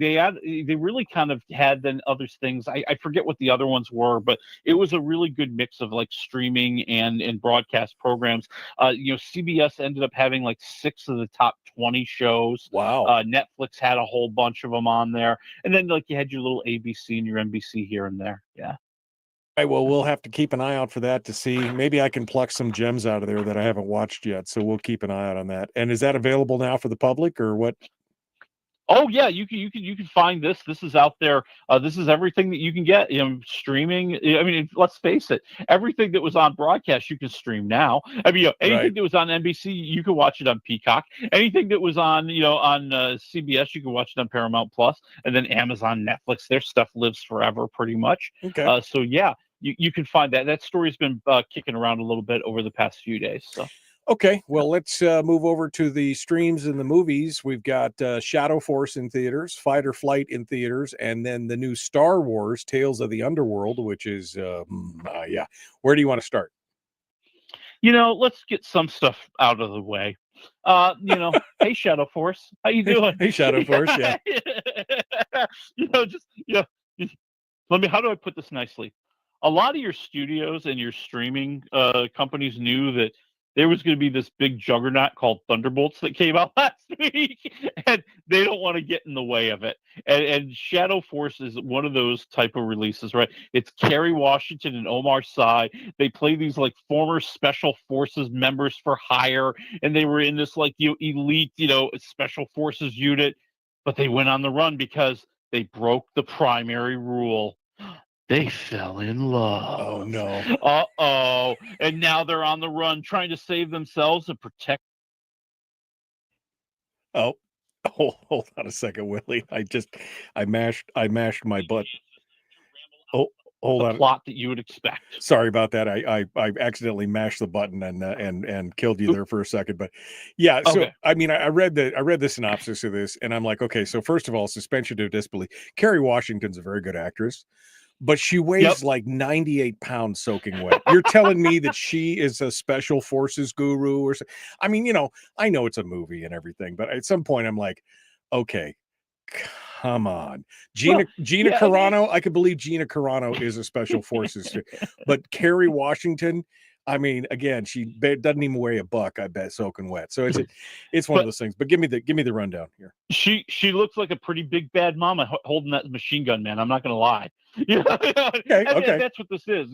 really kind of had then other things. I forget what the other ones were, but it was a really good mix of like streaming and broadcast programs. CBS ended up having like 6 of the top 20 shows. Wow. Netflix had a whole bunch of them on there, and then like you had your little ABC and your NBC here and there. Yeah. Right, well, we'll have to keep an eye out for that to see. Maybe I can pluck some gems out of there that I haven't watched yet. So we'll keep an eye out on that. And is that available now for the public, or what? Oh yeah, you can find this. This is out there. This is everything that you can get. Streaming. I mean, let's face it. Everything that was on broadcast, you can stream now. I mean, anything that was on NBC, you can watch it on Peacock. Anything that was on, on CBS, you can watch it on Paramount Plus, and then Amazon, Netflix. Their stuff lives forever, pretty much. Okay. So yeah. You can find that. That story's been kicking around a little bit over the past few days. So, okay, well, let's move over to the streams and the movies. We've got Shadow Force in theaters, Fight or Flight in theaters, and then the new Star Wars Tales of the Underworld, which is, Where do you want to start? let's get some stuff out of the way. Hey Shadow Force, how you doing? Hey, Shadow Force, yeah. How do I put this nicely? A lot of your studios and your streaming companies knew that there was going to be this big juggernaut called Thunderbolts that came out last week, and they don't want to get in the way of it. And Shadow Force is one of those type of releases, right? It's Kerry Washington and Omar Sy. They play these like former Special Forces members for hire, and they were in this like elite, Special Forces unit, but they went on the run because they broke the primary rule. They fell in love. Oh, no. Uh-oh. And now they're on the run trying to save themselves and protect. Oh, hold on a second, Willie. I mashed my butt. Oh, hold on. Plot that you would expect. Sorry about that. I accidentally mashed the button and killed you there for a second. But yeah, so Okay. I mean, I read the synopsis of this, and I'm like, okay, so first of all, suspension of disbelief. Kerry Washington's a very good actress, but she weighs like 98 pounds soaking wet. You're telling me that she is a Special Forces guru or something? I mean, I know it's a movie and everything, but at some point I'm like, okay, come on. Gina Carano, I could believe Gina Carano is a Special Forces, but Kerry Washington, I mean, again, she doesn't even weigh a buck, I bet, soaking wet. So it's one of those things. But give me the rundown here. She looks like a pretty big bad mama holding that machine gun, man. I'm not going to lie. And that's what this is.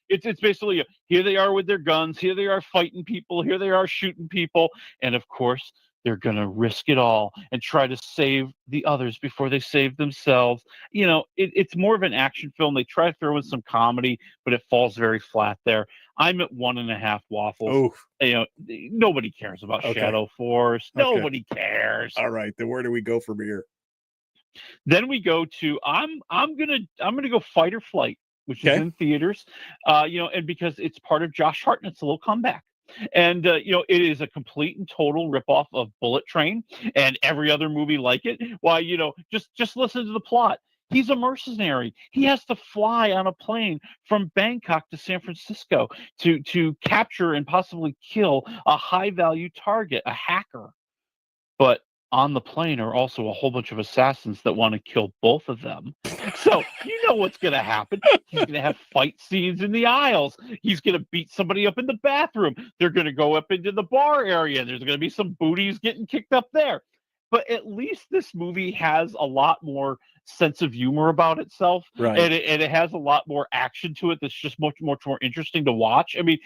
It's basically here they are with their guns, here they are fighting people, here they are shooting people, and of course they're going to risk it all and try to save the others before they save themselves. It's more of an action film. They try to throw in some comedy, but it falls very flat there. I'm at 1.5 waffles. Nobody cares about Shadow Force. Nobody cares. All right, then where do we go from here? Then we go to I'm gonna go Fight or Flight, which is in theaters. And because it's part of Josh Hartnett's little comeback. And it is a complete and total ripoff of Bullet Train and every other movie like it. Why, just listen to the plot. He's a mercenary. He has to fly on a plane from Bangkok to San Francisco to capture and possibly kill a high-value target, a hacker. But on the plane are also a whole bunch of assassins that want to kill both of them. So you know what's going to happen. He's going to have fight scenes in the aisles. He's going to beat somebody up in the bathroom. They're going to go up into the bar area. There's going to be some booties getting kicked up there. But at least this movie has a lot more sense of humor about itself, right? And it has a lot more action to it that's just much more interesting to watch. I mean,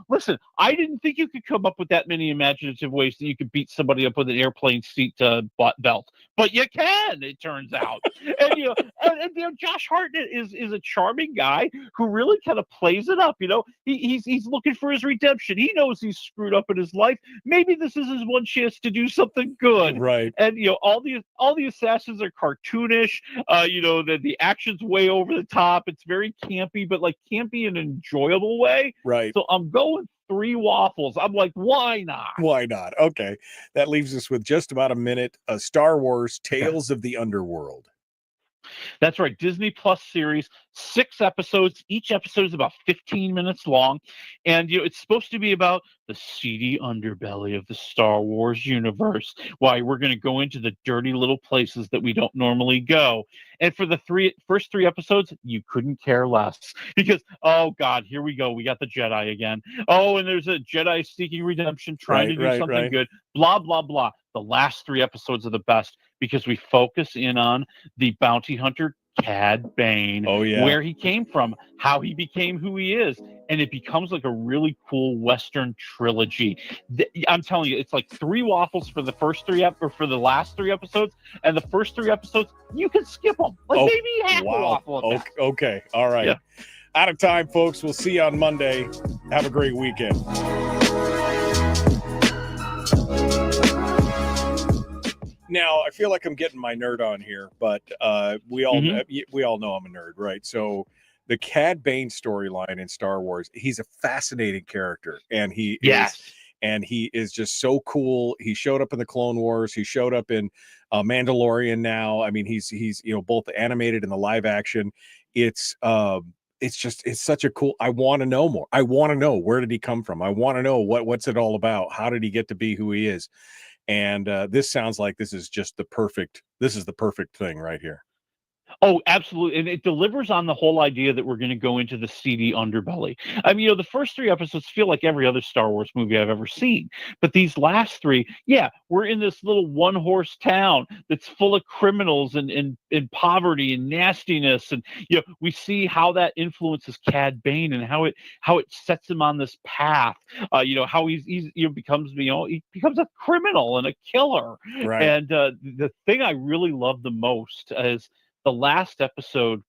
listen, I didn't think you could come up with that many imaginative ways that you could beat somebody up with an airplane seat belt, but you can. It turns out, and Josh Hartnett is a charming guy who really kind of plays it up. He's looking for his redemption. He knows he's screwed up in his life. Maybe this is his one chance to do something good, right? And all the assassins are cartoonish. The action's way over the top. It's very campy, but like campy in an enjoyable way. Right. So I'm going 3 waffles. I'm like, why not? Why not? Okay. That leaves us with just about a minute. Star Wars Tales of the Underworld. That's right. Disney Plus series, 6 episodes. Each episode is about 15 minutes long. And, it's supposed to be about the seedy underbelly of the Star Wars universe. Why we're going to go into the dirty little places that we don't normally go. And for the first 3 episodes, you couldn't care less because, oh God, here we go. We got the Jedi again. Oh, and there's a Jedi seeking redemption, trying to do something good. Blah, blah, blah. The last 3 episodes are the best because we focus in on the bounty hunter Cad Bane, where he came from, how he became who he is, and it becomes like a really cool Western trilogy. I'm telling you, it's like 3 waffles for the first 3 or for the last 3 episodes, and the first 3 episodes you can skip them, like maybe half a waffle. Okay, all right. Yeah. Out of time, folks. We'll see you on Monday. Have a great weekend. Now, I feel like I'm getting my nerd on here, but we all know I'm a nerd, right? So the Cad Bane storyline in Star Wars, he's a fascinating character, and he is just so cool. He showed up in the Clone Wars. He showed up in Mandalorian now. I mean, he's both the animated and the live action. It's it's such a cool. I want to know more. I want to know, where did he come from? I want to know what's it all about. How did he get to be who he is? And this sounds like this is the perfect thing right here. Oh, absolutely. And it delivers on the whole idea that we're going to go into the seedy underbelly. I mean, the first 3 episodes feel like every other Star Wars movie I've ever seen. But these last 3, we're in this little one-horse town that's full of criminals and poverty and nastiness. And, we see how that influences Cad Bane and how it sets him on this path. How he becomes a criminal and a killer. Right. And the thing I really love the most is the last episode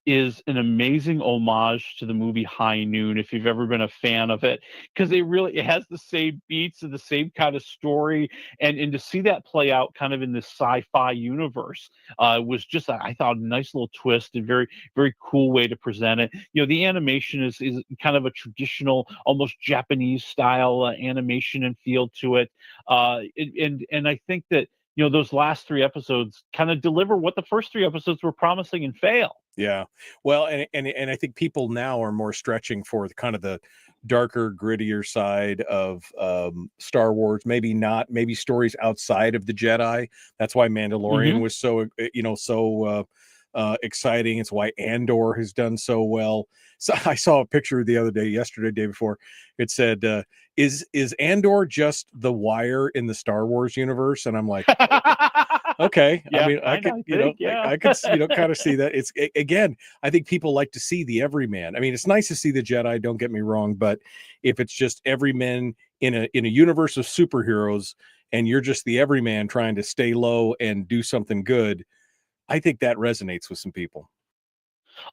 is an amazing homage to the movie High Noon, if you've ever been a fan of it, because it has the same beats and the same kind of story, and to see that play out kind of in this sci-fi universe was just, I thought, a nice little twist and very, very cool way to present it. The animation is kind of a traditional, almost Japanese style animation and feel to it, and I think that those last 3 episodes kind of deliver what the first 3 episodes were promising and fail. Yeah. Well, and I think people now are more stretching for kind of the darker, grittier side of Star Wars. Maybe stories outside of the Jedi. That's why Mandalorian was so exciting. It's why Andor has done so well. So I saw a picture yesterday, day before. It said, is Andor just The Wire in the Star Wars universe? And I'm like, okay. Yeah, I mean, I could kind of see that. It's, again, I think people like to see the everyman. I mean, it's nice to see the Jedi, don't get me wrong, but if it's just everyman in a universe of superheroes and you're just the everyman trying to stay low and do something good, I think that resonates with some people.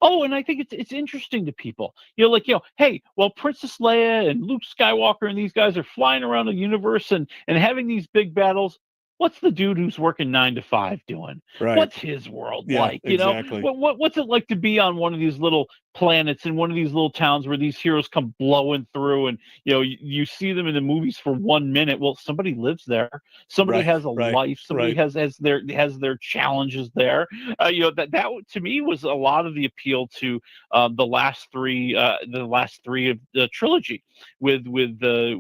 Oh, and I think it's interesting to people. Hey, well, Princess Leia and Luke Skywalker and these guys are flying around the universe and having these big battles. What's the dude who's working 9 to 5 doing? Right. What's his world like? Exactly. What's it like to be on one of these little planets in one of these little towns where these heroes come blowing through, and you see them in the movies for 1 minute. Well, somebody lives there. Somebody has a life. Somebody has their challenges there. That to me was a lot of the appeal to the last three of the trilogy with the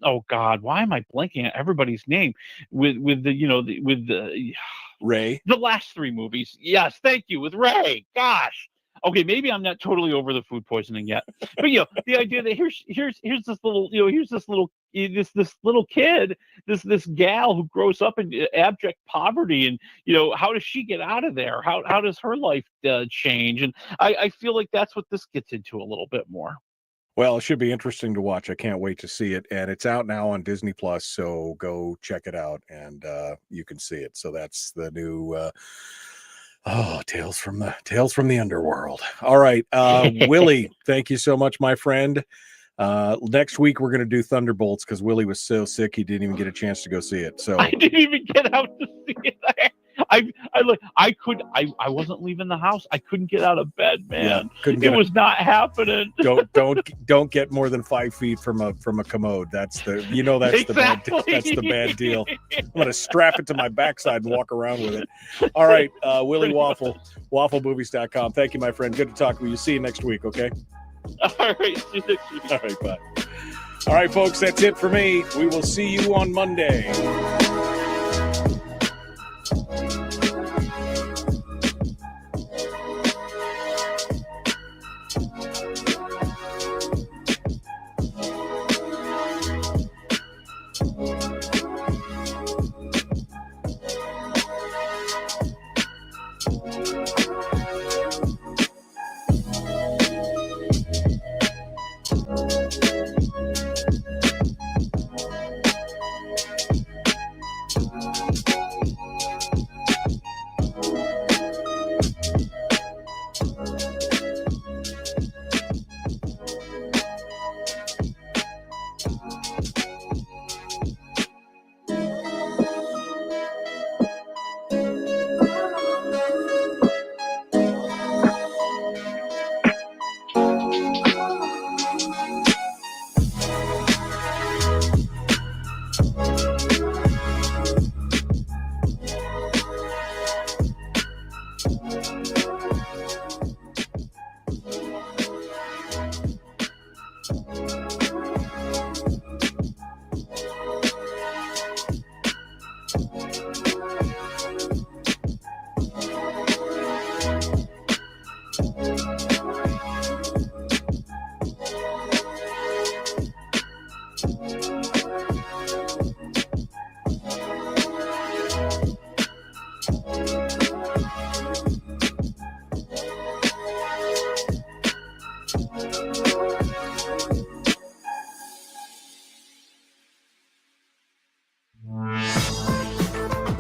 oh God, why am I blanking at everybody's name? With the Rey. The last 3 movies. Yes, thank you. With Rey. Gosh. Okay, maybe I'm not totally over the food poisoning yet, but the idea that here's this little kid, this gal who grows up in abject poverty, and how does she get out of there? How does her life change? And I feel like that's what this gets into a little bit more. Well, it should be interesting to watch. I can't wait to see it, and it's out now on Disney Plus. So go check it out, and you can see it. So that's the new. Tales from the Underworld. All right. Willie, thank you so much, my friend. Next week we're going to do Thunderbolts because Willie was so sick he didn't even get a chance to go see it. So I didn't even get out to see it. I wasn't leaving the house. I couldn't get out of bed, man. It was not happening. Don't get more than 5 feet from a commode. That's the bad deal. I'm gonna strap it to my backside and walk around with it. All right, Willie Waffle, wafflemovies.com. Thank you, my friend. Good to talk with you. See you next week, okay? All right, see you next week. All right, bye. All right, folks, that's it for me. We will see you on Monday.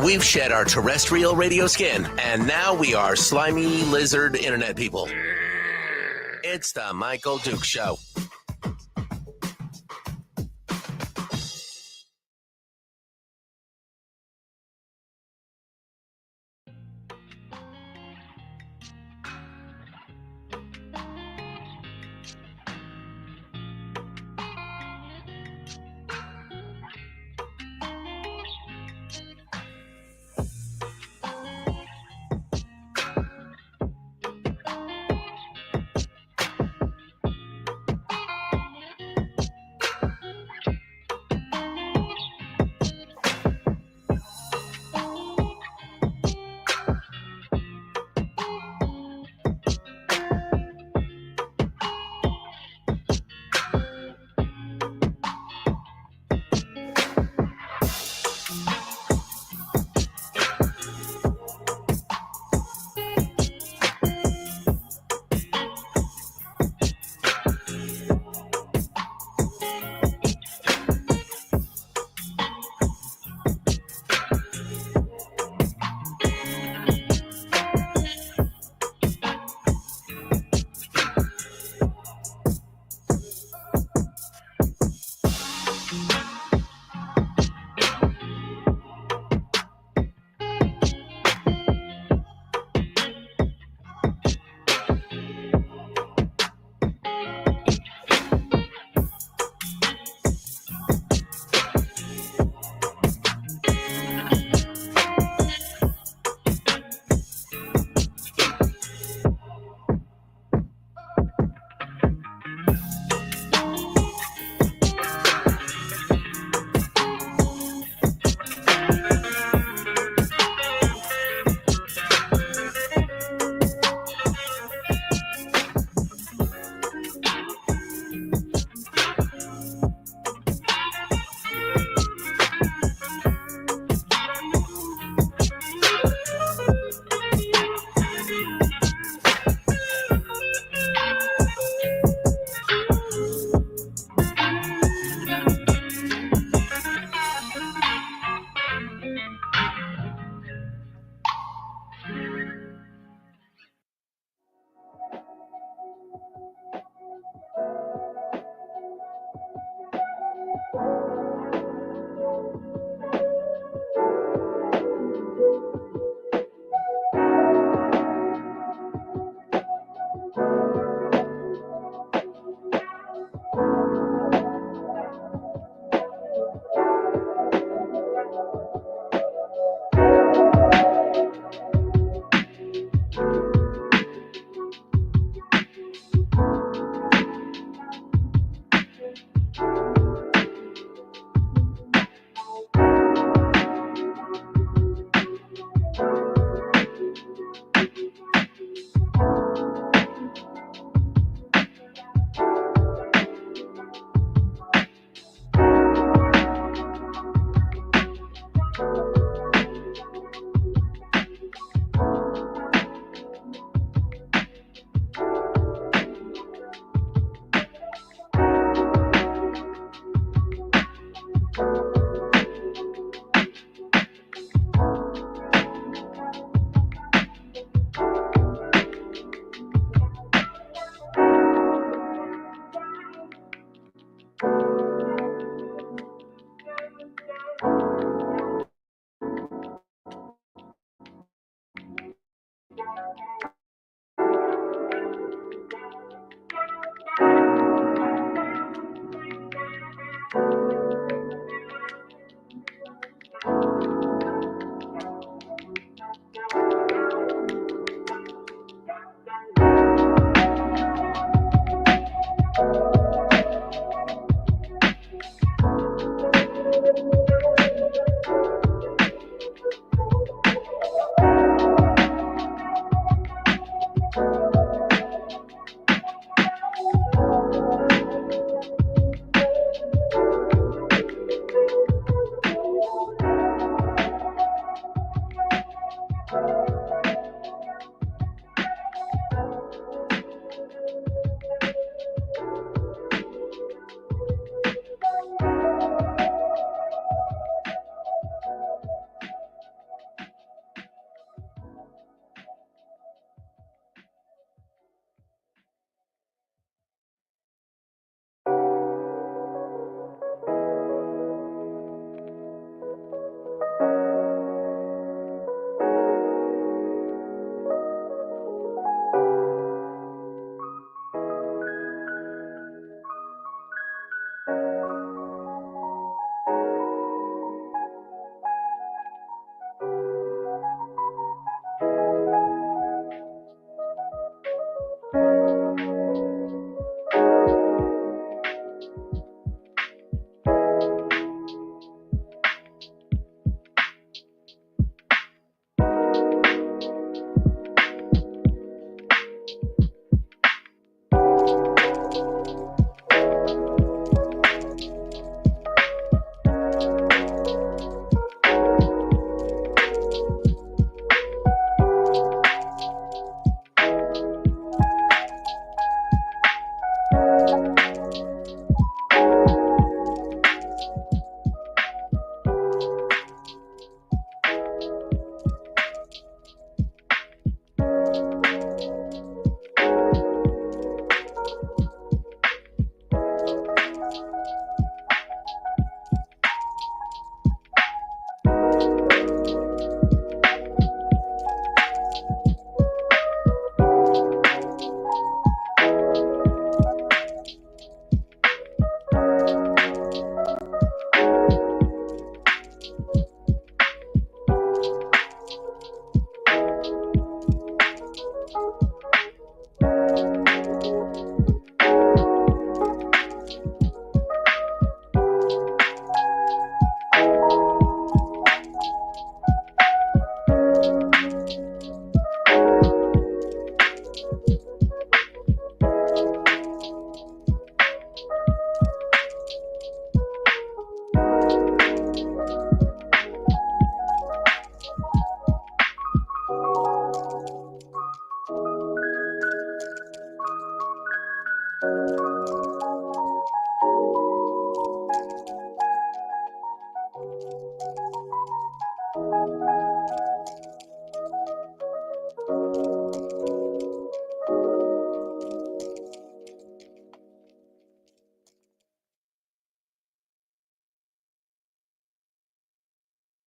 We've shed our terrestrial radio skin, and now we are slimy lizard internet people. It's the Michael Duke Show.